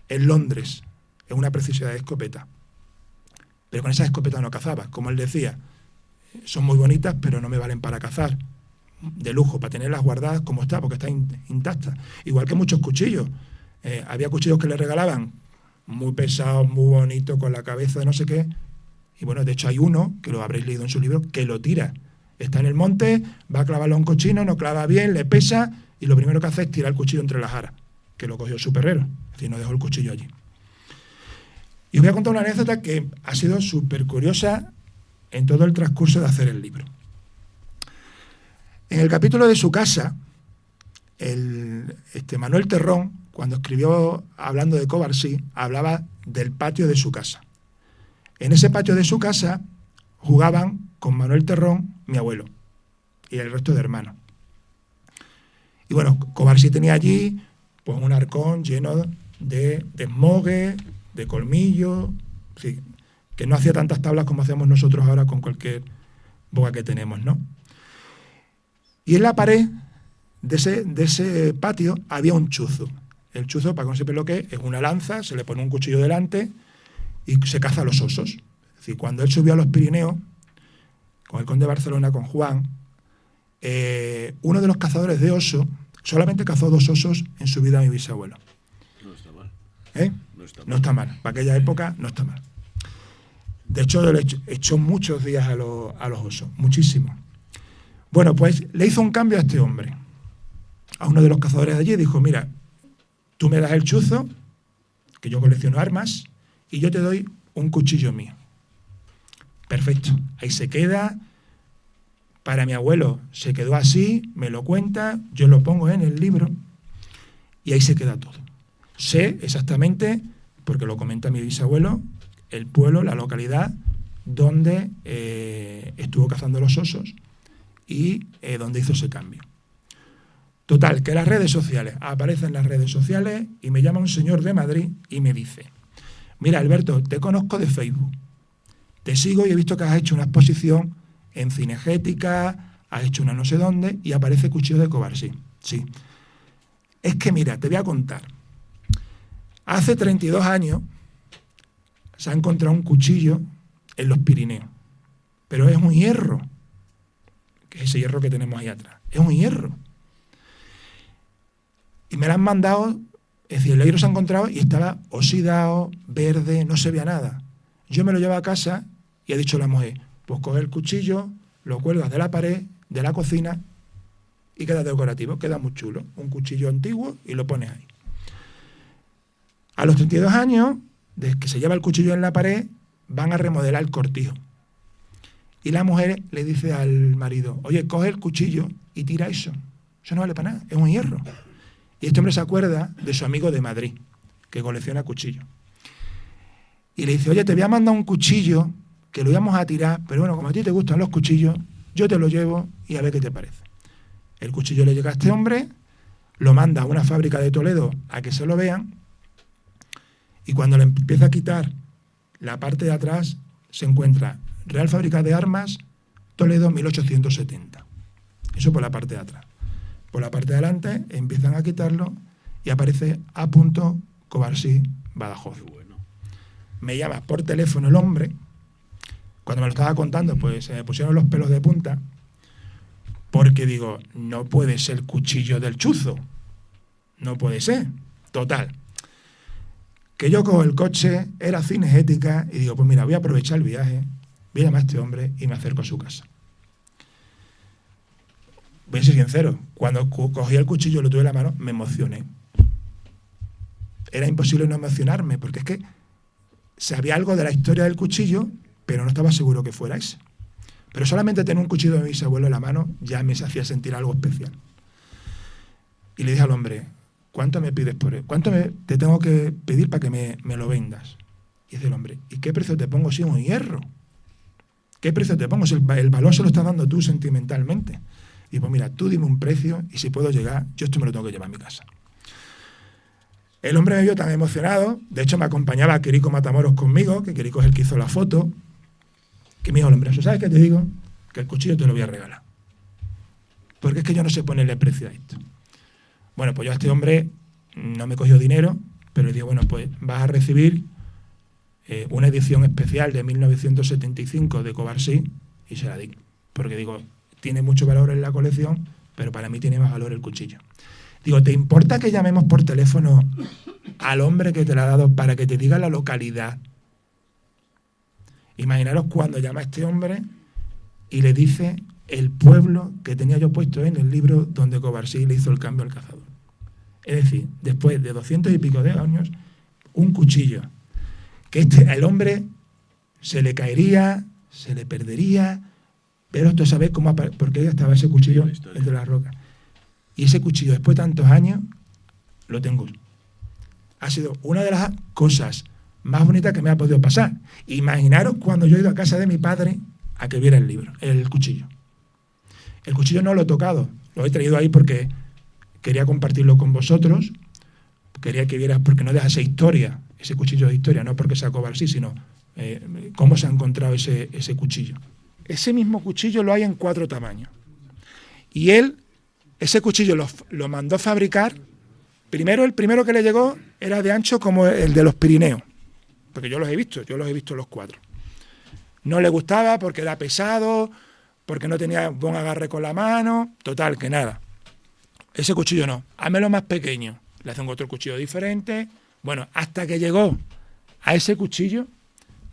en Londres, en una preciosidad de escopeta. Pero con esa escopeta no cazaba. Como él decía, son muy bonitas, pero no me valen para cazar. De lujo, para tenerlas guardadas como está, porque está intacta. Igual que muchos cuchillos. Había cuchillos que le regalaban muy pesados, muy bonitos, con la cabeza de no sé qué. Y bueno, de hecho hay uno, que lo habréis leído en su libro, que lo tira. Está en el monte, va a clavarlo a un cochino, no clava bien, le pesa, y lo primero que hace es tirar el cuchillo entre las aras, que lo cogió su perrero. Es decir, no dejó el cuchillo allí. Y os voy a contar una anécdota que ha sido súper curiosa en todo el transcurso de hacer el libro. En el capítulo de su casa, Manuel Terrón, cuando escribió hablando de Covarsí, hablaba del patio de su casa. En ese patio de su casa jugaban con Manuel Terrón, mi abuelo, y el resto de hermanos. Y bueno, Covarsí tenía allí pues un arcón lleno de esmogue, de colmillos, sí, que no hacía tantas tablas como hacemos nosotros ahora con cualquier boga que tenemos, ¿no? Y en la pared de ese patio había un chuzo. El chuzo, para que no sepa lo que es una lanza, se le pone un cuchillo delante y se caza a los osos. Es decir, cuando él subió a los Pirineos, con el conde de Barcelona, con Juan, uno de los cazadores de oso solamente cazó 2 osos en su vida, mi bisabuelo. No está mal. No está mal. Para aquella época no está mal. De hecho, le echó muchos días a los osos, muchísimo. Bueno, pues le hizo un cambio a este hombre, a uno de los cazadores de allí, dijo, mira, tú me das el chuzo, que yo colecciono armas, y yo te doy un cuchillo mío. Perfecto, ahí se queda. Para mi abuelo se quedó así, me lo cuenta, yo lo pongo en el libro, y ahí se queda todo. Sé exactamente, porque lo comenta mi bisabuelo, el pueblo, la localidad donde estuvo cazando los osos y donde hizo ese cambio. Total, que las redes sociales, aparecen las redes sociales y me llama un señor de Madrid y me dice, mira Alberto, te conozco de Facebook, te sigo y he visto que has hecho una exposición en Cinegética, has hecho una no sé dónde y aparece cuchillo de Covarsí. Sí. Es que mira, te voy a contar. Hace 32 años se ha encontrado un cuchillo en los Pirineos, pero es un hierro, que es ese hierro que tenemos ahí atrás, es un hierro. Y me lo han mandado, es decir, el hierro se ha encontrado y estaba oxidado, verde, no se veía nada. Yo me lo llevo a casa y he dicho a la mujer, pues coge el cuchillo, lo cuelgas de la pared, de la cocina y queda decorativo, queda muy chulo. Un cuchillo antiguo y lo pones ahí. A los 32 años, desde que se lleva el cuchillo en la pared, van a remodelar el cortijo. Y la mujer le dice al marido, oye, coge el cuchillo y tira eso. Eso no vale para nada, es un hierro. Y este hombre se acuerda de su amigo de Madrid, que colecciona cuchillos. Y le dice, oye, te voy a mandar un cuchillo que lo íbamos a tirar, pero bueno, como a ti te gustan los cuchillos, yo te lo llevo y a ver qué te parece. El cuchillo le llega a este hombre, lo manda a una fábrica de Toledo a que se lo vean, y cuando le empieza a quitar la parte de atrás, se encuentra Real Fábrica de Armas, Toledo, 1870. Eso por la parte de atrás. Por la parte de adelante empiezan a quitarlo y aparece A. Covarsí, Badajoz. Bueno. Me llama por teléfono el hombre. Cuando me lo estaba contando, pues se me pusieron los pelos de punta, porque digo, no puede ser el cuchillo del chuzo. No puede ser. Total. Que yo cojo el coche, era Cinegética, y digo, pues mira, voy a aprovechar el viaje, voy a llamar a este hombre y me acerco a su casa. Voy a ser sincero, cuando cogí el cuchillo y lo tuve en la mano, me emocioné. Era imposible no emocionarme, porque es que sabía algo de la historia del cuchillo, pero no estaba seguro que fuera ese. Pero solamente tener un cuchillo de mi bisabuelo en la mano ya me hacía sentir algo especial. Y le dije al hombre, ¿cuánto me pides por él? ¿Cuánto te tengo que pedir para que me lo vendas? Y dice el hombre, ¿y qué precio te pongo si es un hierro? ¿Qué precio te pongo? Si el valor se lo estás dando tú sentimentalmente. Y pues mira, tú dime un precio y si puedo llegar, yo esto me lo tengo que llevar a mi casa. El hombre me vio tan emocionado, de hecho me acompañaba Quirico Matamoros conmigo, que Quirico es el que hizo la foto, que me dijo el hombre, ¿sabes qué te digo? que el cuchillo te lo voy a regalar. Porque es que yo no sé ponerle precio a esto. Bueno, pues yo a este hombre no me cogió dinero, pero le digo, bueno, pues vas a recibir una edición especial de 1975 de Covarsí y se la di. Porque digo, tiene mucho valor en la colección, pero para mí tiene más valor el cuchillo. Digo, ¿te importa que llamemos por teléfono al hombre que te la ha dado para que te diga la localidad? Imaginaros cuando llama a este hombre y le dice el pueblo que tenía yo puesto en el libro donde Covarsí le hizo el cambio al cazador. Es decir, después de 200 y pico de años, un cuchillo que el hombre se le caería, se le perdería, pero tú sabes cómo, por qué estaba ese cuchillo entre las rocas. Y ese cuchillo, después de tantos años, lo tengo. Ha sido una de las cosas más bonitas que me ha podido pasar. Imaginaros cuando yo he ido a casa de mi padre a que viera el libro, el cuchillo. El cuchillo no lo he tocado, lo he traído ahí porque quería compartirlo con vosotros, quería que vieras, porque no deja esa historia, ese cuchillo de historia, no porque sea Covarsí, sino cómo se ha encontrado ese cuchillo. Ese mismo cuchillo lo hay en 4 tamaños. Y él, ese cuchillo lo mandó a fabricar. Primero, el primero que le llegó era de ancho como el de los Pirineos, porque yo los he visto los 4. No le gustaba porque era pesado, porque no tenía buen agarre con la mano, total, que nada. Ese cuchillo no, házmelo más pequeño. Le hacen otro cuchillo diferente. Bueno, hasta que llegó a ese cuchillo,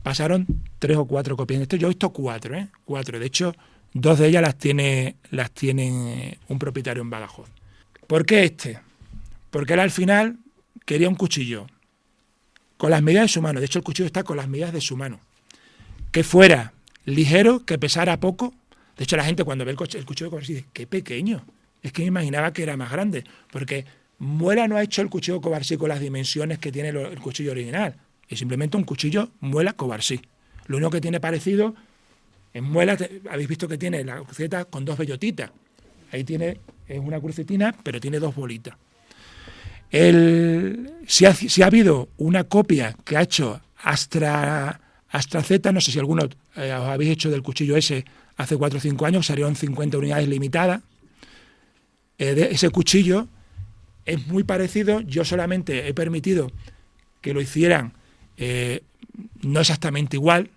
pasaron 3 o 4 copias. Yo he visto 4, 4. De hecho, 2 de ellas las tiene un propietario en Badajoz. ¿Por qué este? Porque él al final quería un cuchillo con las medidas de su mano. De hecho, el cuchillo está con las medidas de su mano. Que fuera ligero, que pesara poco. De hecho, la gente cuando ve el cuchillo de Covarsí dice, ¡qué pequeño! Es que me imaginaba que era más grande. Porque Muela no ha hecho el cuchillo de Covarsí con las dimensiones que tiene el cuchillo original. Es simplemente un cuchillo Muela Covarsí. Lo único que tiene parecido, en Muela habéis visto que tiene la cruceta con 2 bellotitas. Ahí es una crucetina, pero tiene 2 bolitas. Si ha habido una copia que ha hecho Astra Z, no sé si alguno os habéis hecho del cuchillo ese hace 4 o 5 años, salieron 50 unidades limitadas. De ese cuchillo es muy parecido, yo solamente he permitido que lo hicieran no exactamente igual,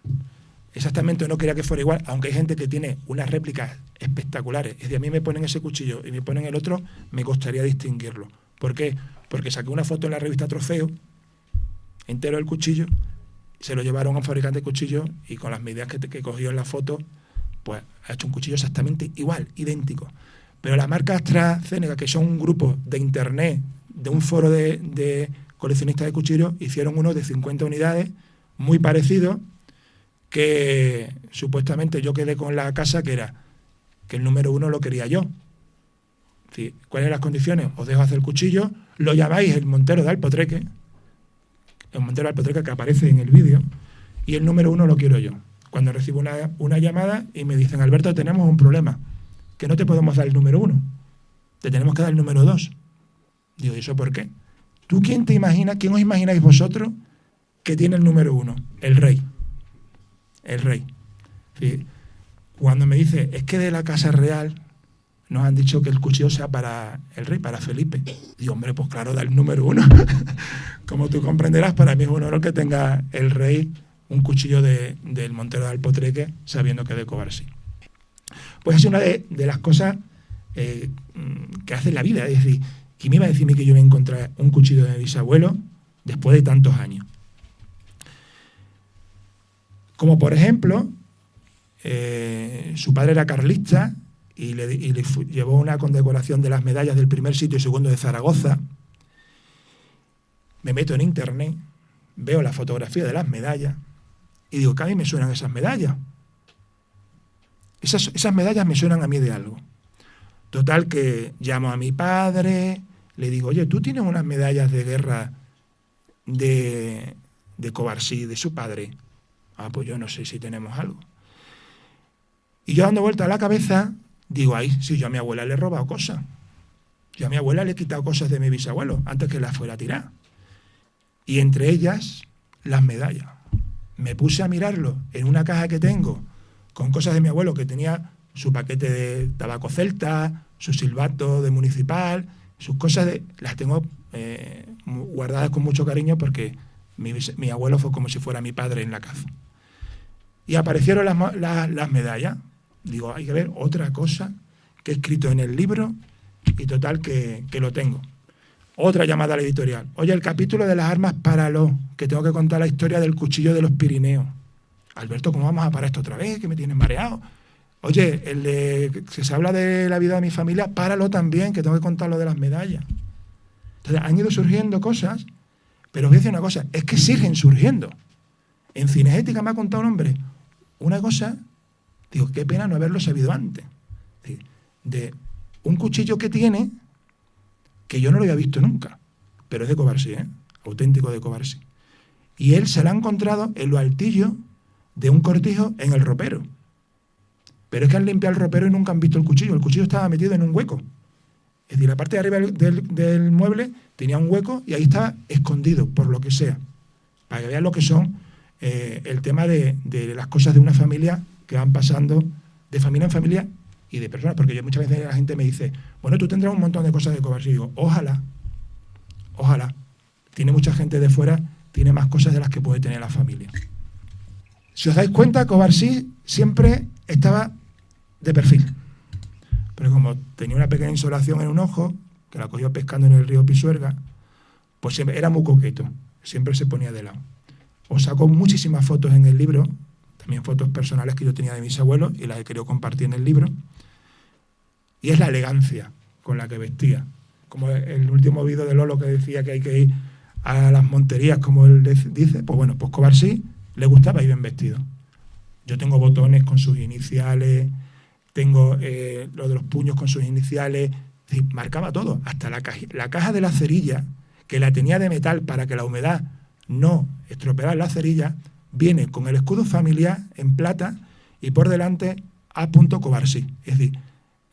exactamente no quería que fuera igual, aunque hay gente que tiene unas réplicas espectaculares. Es decir, a mí me ponen ese cuchillo y me ponen el otro, me costaría distinguirlo. ¿Por qué? Porque saqué una foto en la revista Trofeo, entero el cuchillo, se lo llevaron a un fabricante de cuchillos y con las medidas que cogió en la foto, pues ha hecho un cuchillo exactamente igual, idéntico. Pero la marca AstraZeneca, que son un grupo de internet, de un foro de coleccionistas de cuchillos, hicieron uno de 50 unidades, muy parecido, que supuestamente yo quedé con la casa, que era que el número 1 lo quería yo. Sí, ¿cuáles eran las condiciones? Os dejo hacer el cuchillo, lo llamáis el Montero de Alpotreque, el Montero de Alpotreque que aparece en el vídeo, y el número 1 lo quiero yo. Cuando recibo una llamada y me dicen, Alberto, tenemos un problema, que no te podemos dar el número 1, te tenemos que dar el número 2. Digo, ¿y eso por qué? ¿Tú quién os imagináis vosotros que tiene el número 1? El rey. El rey. Sí. Cuando me dice, es que de la Casa Real nos han dicho que el cuchillo sea para el rey, para Felipe. Digo, hombre, pues claro, da el número 1. Como tú comprenderás, para mí es un honor que tenga el rey un cuchillo del Montero de Alpotreque, sabiendo que es de Covarsí. Pues es una de las cosas que hace la vida. Es decir, ¿quién me iba a decirme que yo iba a encontrar un cuchillo de mi bisabuelo después de tantos años? Como por ejemplo, su padre era carlista y le llevó una condecoración de las medallas del primer sitio y segundo de Zaragoza. Me meto en internet, veo la fotografía de las medallas y digo, que a mí me suenan esas medallas. Esas medallas me suenan a mí de algo. Total que llamo a mi padre, le digo, oye, ¿tú tienes unas medallas de guerra de Covarsí, de su padre? Ah, pues yo no sé si tenemos algo. Y yo dando vuelta a la cabeza, digo, ay, si yo a mi abuela le he robado cosas. Yo a mi abuela le he quitado cosas de mi bisabuelo antes que las fuera a tirar. Y entre ellas, las medallas. Me puse a mirarlo en una caja que tengo con cosas de mi abuelo, que tenía su paquete de tabaco celta, su silbato de municipal, sus cosas las tengo guardadas con mucho cariño porque mi abuelo fue como si fuera mi padre en la caza. Y aparecieron las medallas. Digo, hay que ver otra cosa que he escrito en el libro y total que lo tengo. Otra llamada a la editorial. Oye, el capítulo de las armas, páralo, que tengo que contar la historia del cuchillo de los Pirineos. Alberto, ¿cómo vamos a parar esto otra vez? Que me tienes mareado. Oye, si se habla de la vida de mi familia, páralo también, que tengo que contar lo de las medallas. Entonces, han ido surgiendo cosas, pero os voy a decir una cosa, es que siguen surgiendo. En Cinegética me ha contado un hombre una cosa, digo, qué pena no haberlo sabido antes. De un cuchillo que tiene, que yo no lo había visto nunca, pero es de Covarsí, auténtico de Covarsí. Y él se lo ha encontrado en los altillos de un cortijo en el ropero. Pero es que han limpiado el ropero y nunca han visto el cuchillo. El cuchillo estaba metido en un hueco. Es decir, la parte de arriba del mueble tenía un hueco y ahí estaba escondido, por lo que sea. Para que vean lo que son el tema de las cosas de una familia que van pasando de familia en familia y de personas. Porque yo muchas veces la gente me dice, bueno, tú tendrás un montón de cosas de Covarsí. Y digo, ojalá. Tiene mucha gente de fuera, tiene más cosas de las que puede tener la familia. Si os dais cuenta, Covarsí siempre estaba de perfil. Pero como tenía una pequeña insolación en un ojo, que la cogió pescando en el río Pisuerga, pues siempre era muy coqueto, siempre se ponía de lado. Os saco muchísimas fotos en el libro, también fotos personales que yo tenía de mis abuelos y las he querido compartir en el libro. Y es la elegancia con la que vestía. Como el último vídeo de Lolo que decía que hay que ir a las monterías, como él dice, pues bueno, pues Covarsí le gustaba ir bien vestido. Yo tengo botones con sus iniciales, tengo lo de los puños con sus iniciales, es decir, marcaba todo, hasta la caja de la cerilla, que la tenía de metal para que la humedad no estropeara la cerilla, viene con el escudo familiar en plata y por delante A. Covarsí. Es decir,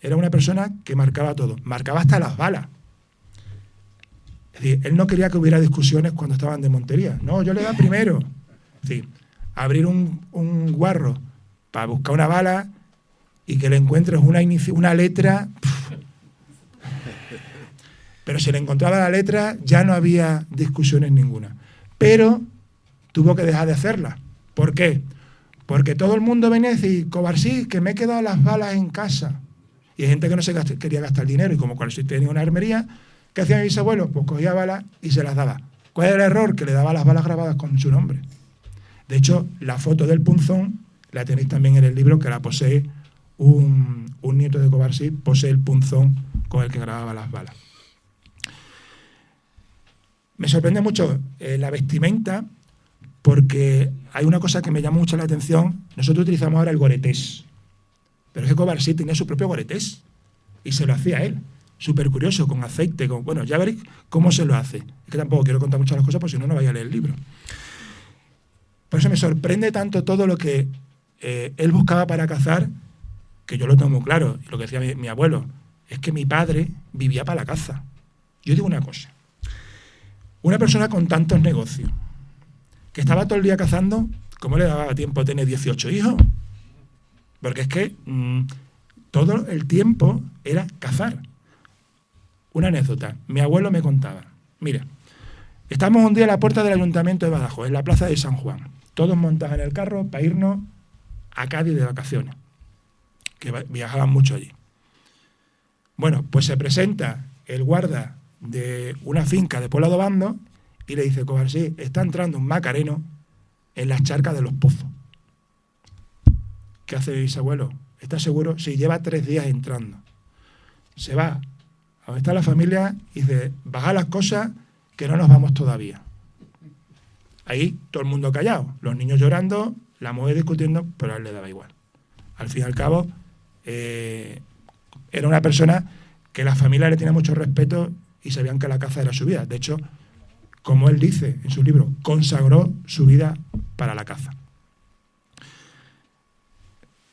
era una persona que marcaba todo, marcaba hasta las balas. Es decir, él no quería que hubiera discusiones cuando estaban de montería. No, yo le daba primero. Es decir, abrir un guarro para buscar una bala y que le encuentres una letra. Pero si le encontraba la letra ya no había discusiones ninguna. Pero tuvo que dejar de hacerla. ¿Por qué? Porque todo el mundo venía a decir, Covarsí, que me he quedado las balas en casa. Y hay gente que no se quería gastar dinero. Y como Covarsí tenía una armería, ¿qué hacían mis abuelos? Pues cogía balas y se las daba. ¿Cuál era el error? Que le daba las balas grabadas con su nombre. De hecho, la foto del punzón la tenéis también en el libro, que la posee un nieto de Covarsí, posee el punzón con el que grababa las balas. Me sorprende mucho la vestimenta, porque hay una cosa que me llama mucho la atención. Nosotros utilizamos ahora el goretés, pero es que Covarsí tenía su propio goretés y se lo hacía él. Súper curioso, con aceite, bueno, ya veréis cómo se lo hace. Es que tampoco quiero contar muchas las cosas, porque si no, no vaya a leer el libro. Por eso me sorprende tanto todo lo que él buscaba para cazar, que yo lo tengo muy claro, y lo que decía mi abuelo, es que mi padre vivía para la caza. Yo digo una cosa, una persona con tantos negocios, que estaba todo el día cazando, ¿cómo le daba tiempo a tener 18 hijos? Porque es que todo el tiempo era cazar. Una anécdota, mi abuelo me contaba, mira, estamos un día a la puerta del Ayuntamiento de Badajoz, en la plaza de San Juan, todos montados en el carro para irnos a Cádiz de vacaciones, que viajaban mucho allí. Bueno, pues se presenta el guarda de una finca de Poblado Bando y le dice, Covarsí, está entrando un macareno en las charcas de los pozos. ¿Qué hace mi bisabuelo? ¿Está seguro? Sí, lleva 3 días entrando. Se va a donde está la familia y dice, baja las cosas que no nos vamos todavía. Ahí todo el mundo callado, los niños llorando, la mujer discutiendo, pero a él le daba igual. Al fin y al cabo, era una persona que la familia le tenía mucho respeto y sabían que la caza era su vida. De hecho, como él dice en su libro, consagró su vida para la caza.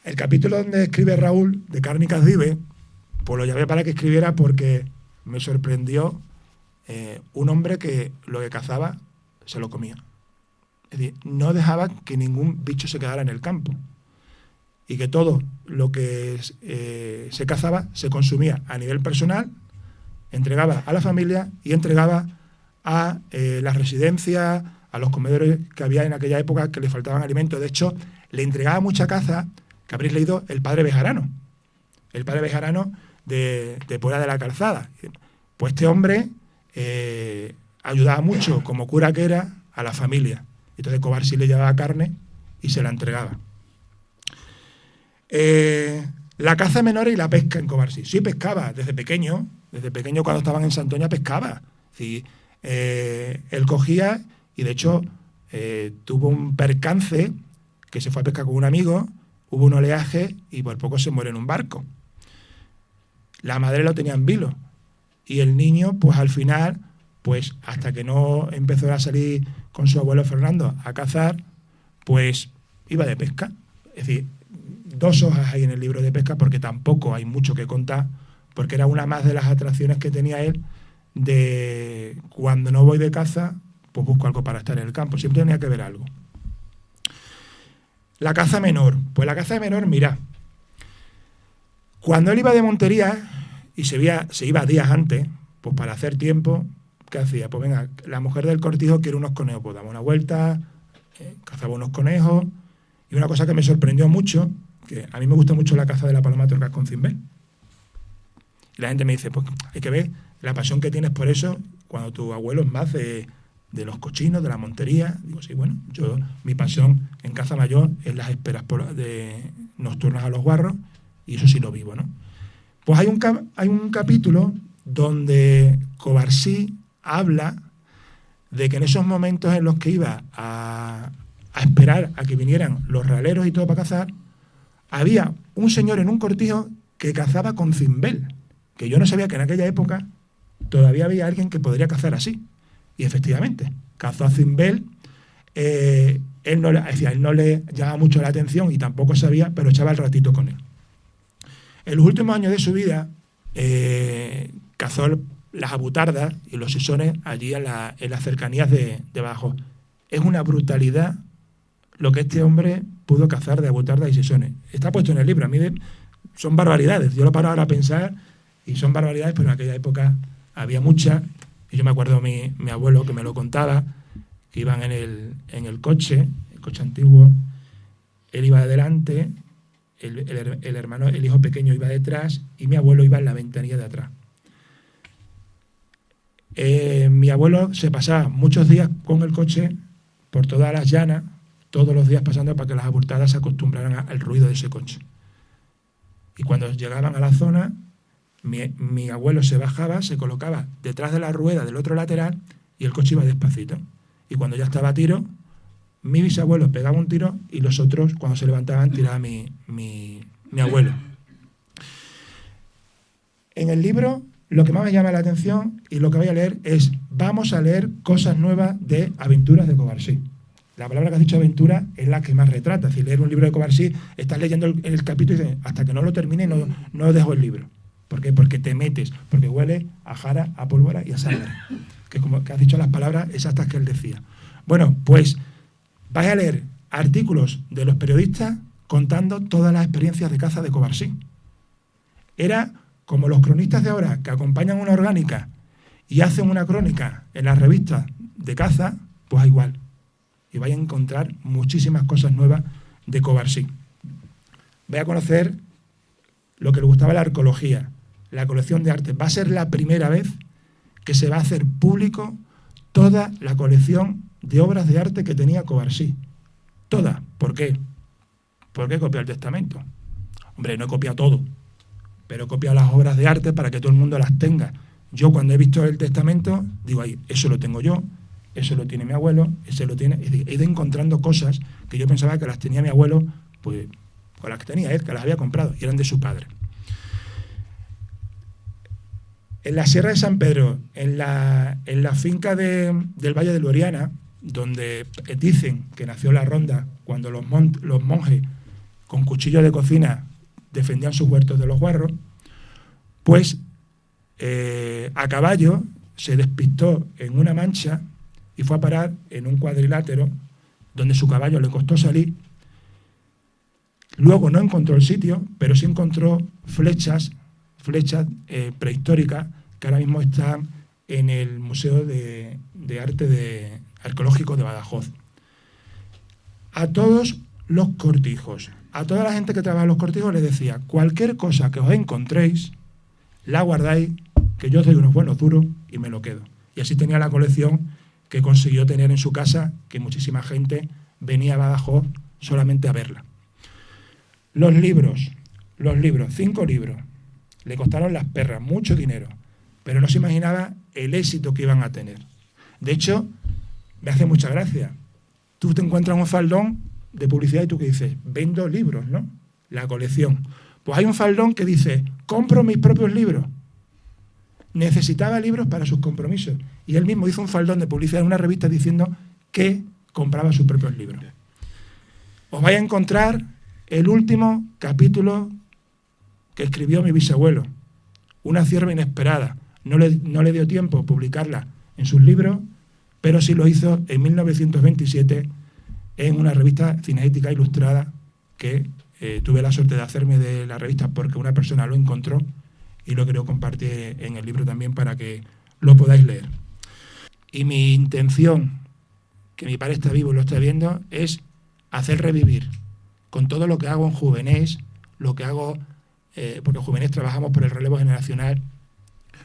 El capítulo donde escribe Raúl, de Cárnicas vive, pues lo llamé para que escribiera porque me sorprendió un hombre que lo que cazaba se lo comía. Es decir, no dejaba que ningún bicho se quedara en el campo. y que todo lo que se cazaba se consumía a nivel personal, entregaba a la familia y entregaba a las residencias, a los comedores que había en aquella época que le faltaban alimentos. De hecho, le entregaba mucha caza, que habréis leído El Padre Bejarano. El Padre Bejarano de Puebla de la Calzada. Pues este hombre ayudaba mucho, como cura que era, a la familia. Entonces Covarsí le llevaba carne y se la entregaba. La caza menor y la pesca en Covarsí. Sí, pescaba desde pequeño cuando estaban en Santoña pescaba. Sí, él cogía y de hecho tuvo un percance que se fue a pescar con un amigo, hubo un oleaje y por poco se muere en un barco. La madre lo tenía en vilo y el niño, pues al final, pues hasta que no empezó a salir con su abuelo Fernando a cazar, pues iba de pesca. Es decir, 2 hojas hay en el libro de pesca porque tampoco hay mucho que contar, porque era una más de las atracciones que tenía él de cuando no voy de caza, pues busco algo para estar en el campo. Siempre tenía que ver algo. La caza menor. Pues la caza menor, mira, cuando él iba de montería y se iba días antes, pues para hacer tiempo, ¿qué hacía? Pues venga, la mujer del cortijo quiere unos conejos, pues daba una vuelta, cazaba unos conejos, y una cosa que me sorprendió mucho, que a mí me gusta mucho la caza de la paloma torcas con cimbel. Y la gente me dice, pues hay que ver la pasión que tienes por eso cuando tu abuelo es más de los cochinos, de la montería. Digo, sí, bueno, mi pasión en caza mayor es las esperas nocturnas a los guarros, y eso sí lo vivo, ¿no? Pues hay un capítulo donde Covarsí habla de que en esos momentos en los que iba a esperar a que vinieran los realeros y todo para cazar, había un señor en un cortijo que cazaba con cimbel, que yo no sabía que en aquella época todavía había alguien que podría cazar así. Y efectivamente, cazó a cimbel. Él no le llamaba mucho la atención y tampoco sabía, pero echaba el ratito con él. En los últimos años de su vida, cazó las abutardas y los sisones allí en las cercanías de Badajoz. Es una brutalidad lo que este hombre pudo cazar de abutardas y sisones. Está puesto en el libro. A mí son barbaridades. Yo lo paro ahora a pensar y son barbaridades, pero en aquella época había muchas. Y yo me acuerdo mi abuelo que me lo contaba, que iban en el coche antiguo, él iba adelante, el hijo pequeño iba detrás y mi abuelo iba en la ventanilla de atrás. Mi abuelo se pasaba muchos días con el coche por todas las llanas, todos los días pasando para que las aburtadas se acostumbraran al ruido de ese coche. Y cuando llegaban a la zona, mi abuelo se bajaba, se colocaba detrás de la rueda del otro lateral y el coche iba despacito. Y cuando ya estaba a tiro, mi bisabuelo pegaba un tiro y los otros, cuando se levantaban, tiraba mi abuelo. En el libro, lo que más me llama la atención y lo que voy a leer es, vamos a leer cosas nuevas de Aventuras de Covarsí. La palabra que has dicho, aventura, es la que más retrata. Si leer un libro de Covarsí, estás leyendo el capítulo y dices, hasta que no lo termine no dejo el libro. ¿Por qué? Porque te metes, porque huele a jara, a pólvora y a sangre. Que como que has dicho las palabras exactas que él decía. Bueno, pues vais a leer artículos de los periodistas contando todas las experiencias de caza de Covarsí. Era como los cronistas de ahora que acompañan una orgánica y hacen una crónica en las revistas de caza, pues igual. Y vais a encontrar muchísimas cosas nuevas de Covarsí. Vais a conocer lo que le gustaba la arqueología, la colección de arte. Va a ser la primera vez que se va a hacer público toda la colección de obras de arte que tenía Covarsí. Toda. ¿Por qué? ¿Por qué copiar el testamento? Hombre, no he copiado todo, pero he copiado las obras de arte para que todo el mundo las tenga. Yo cuando he visto el testamento, digo, ahí, eso lo tengo yo, eso lo tiene mi abuelo, ese lo tiene... He ido encontrando cosas que yo pensaba que las tenía mi abuelo, pues con las que tenía él, que las había comprado, y eran de su padre. En la Sierra de San Pedro, en la finca del Valle de Loriana, donde dicen que nació la ronda cuando los monjes con cuchillos de cocina defendían sus huertos de los guarros, pues a caballo se despistó en una mancha y fue a parar en un cuadrilátero donde su caballo le costó salir. Luego no encontró el sitio, pero sí encontró flechas prehistóricas que ahora mismo están en el Museo de Arte Arqueológico de Badajoz. A todos los cortijos, a toda la gente que trabaja en los cortijos les decía: cualquier cosa que os encontréis, la guardáis, que yo os doy unos buenos duros y me lo quedo. Y así tenía la colección que consiguió tener en su casa, que muchísima gente venía a Badajoz solamente a verla. Los libros, 5 libros, le costaron las perras, mucho dinero, pero no se imaginaba el éxito que iban a tener. De hecho, me hace mucha gracia. Tú te encuentras un faldón de publicidad y tú que dices, vendo libros, ¿no? La colección. Pues hay un faldón que dice, compro mis propios libros. Necesitaba libros para sus compromisos. Y él mismo hizo un faldón de publicidad en una revista diciendo que compraba sus propios libros. Os vais a encontrar el último capítulo que escribió mi bisabuelo, Una cierva inesperada. No le dio tiempo a publicarla en sus libros, pero sí lo hizo en 1927 en una revista cinegética ilustrada que tuve la suerte de hacerme de la revista porque una persona lo encontró y lo quiero compartir en el libro también para que lo podáis leer. Y mi intención, que mi padre está vivo y lo está viendo, es hacer revivir con todo lo que hago en Juvenés, lo que hago, porque en Juvenés trabajamos por el relevo generacional,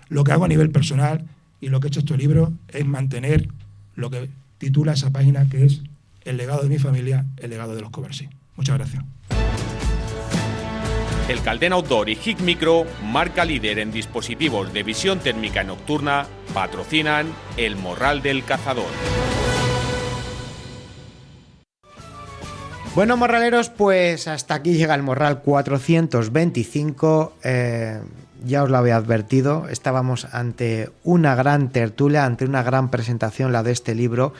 lo que hago a nivel personal y lo que he hecho este libro es mantener lo que titula esa página, que es el legado de mi familia, el legado de los Covarsí. Muchas gracias. El Caldén Outdoor y HIC Micro, marca líder en dispositivos de visión térmica nocturna, patrocinan El Morral del Cazador. Bueno, morraleros, pues hasta aquí llega el Morral 425. Ya os lo había advertido, estábamos ante una gran tertulia, ante una gran presentación, la de este libro,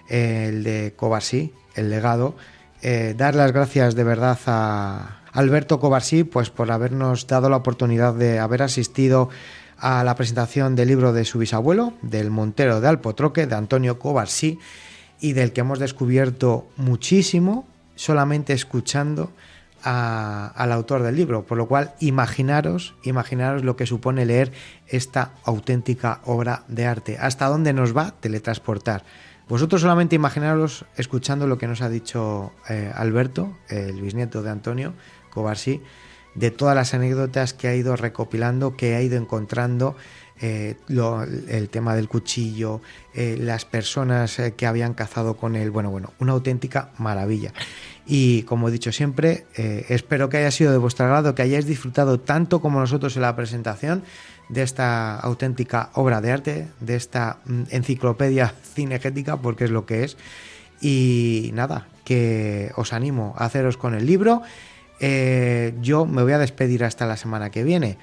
el de Covarsí, El legado. Dar las gracias de verdad a Alberto Covarsí, pues por habernos dado la oportunidad de haber asistido a la presentación del libro de su bisabuelo, del Montero de Alpotroque, de Antonio Covarsí, y del que hemos descubierto muchísimo solamente escuchando al autor del libro, por lo cual imaginaros lo que supone leer esta auténtica obra de arte, hasta dónde nos va a teletransportar. Vosotros solamente imaginaros escuchando lo que nos ha dicho Alberto, el bisnieto de Antonio Covarsí, de todas las anécdotas que ha ido recopilando, que ha ido encontrando, el tema del cuchillo, las personas que habían cazado con él, bueno, una auténtica maravilla. Y como he dicho siempre, espero que haya sido de vuestro agrado, que hayáis disfrutado tanto como nosotros en la presentación de esta auténtica obra de arte, de esta enciclopedia cinegética, porque es lo que es. Y nada, que os animo a haceros con el libro. Yo me voy a despedir hasta la semana que viene.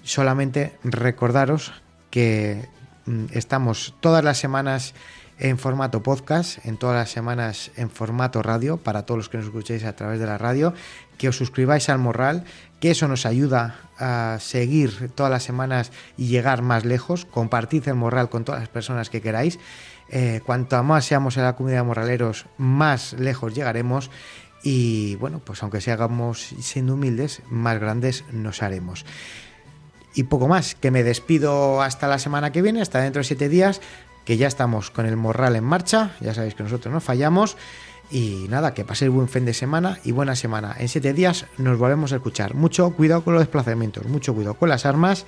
Solamente recordaros que estamos todas las semanas en formato podcast, en todas las semanas en formato radio, para todos los que nos escuchéis a través de la radio, que os suscribáis al Morral, que eso nos ayuda a seguir todas las semanas y llegar más lejos. Compartid el Morral con todas las personas que queráis. Cuanto más seamos en la comunidad de morraleros, más lejos llegaremos. Y bueno, pues aunque seamos siendo humildes, más grandes nos haremos. Y poco más, que me despido hasta la semana que viene, hasta dentro de 7 días, que ya estamos con el Morral en marcha. Ya sabéis que nosotros no fallamos. Y nada, que paséis buen fin de semana y buena semana. En 7 días nos volvemos a escuchar. Mucho cuidado con los desplazamientos, mucho cuidado con las armas.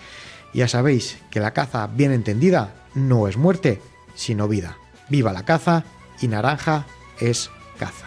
Ya sabéis que la caza bien entendida no es muerte, sino vida. Viva la caza y naranja es caza.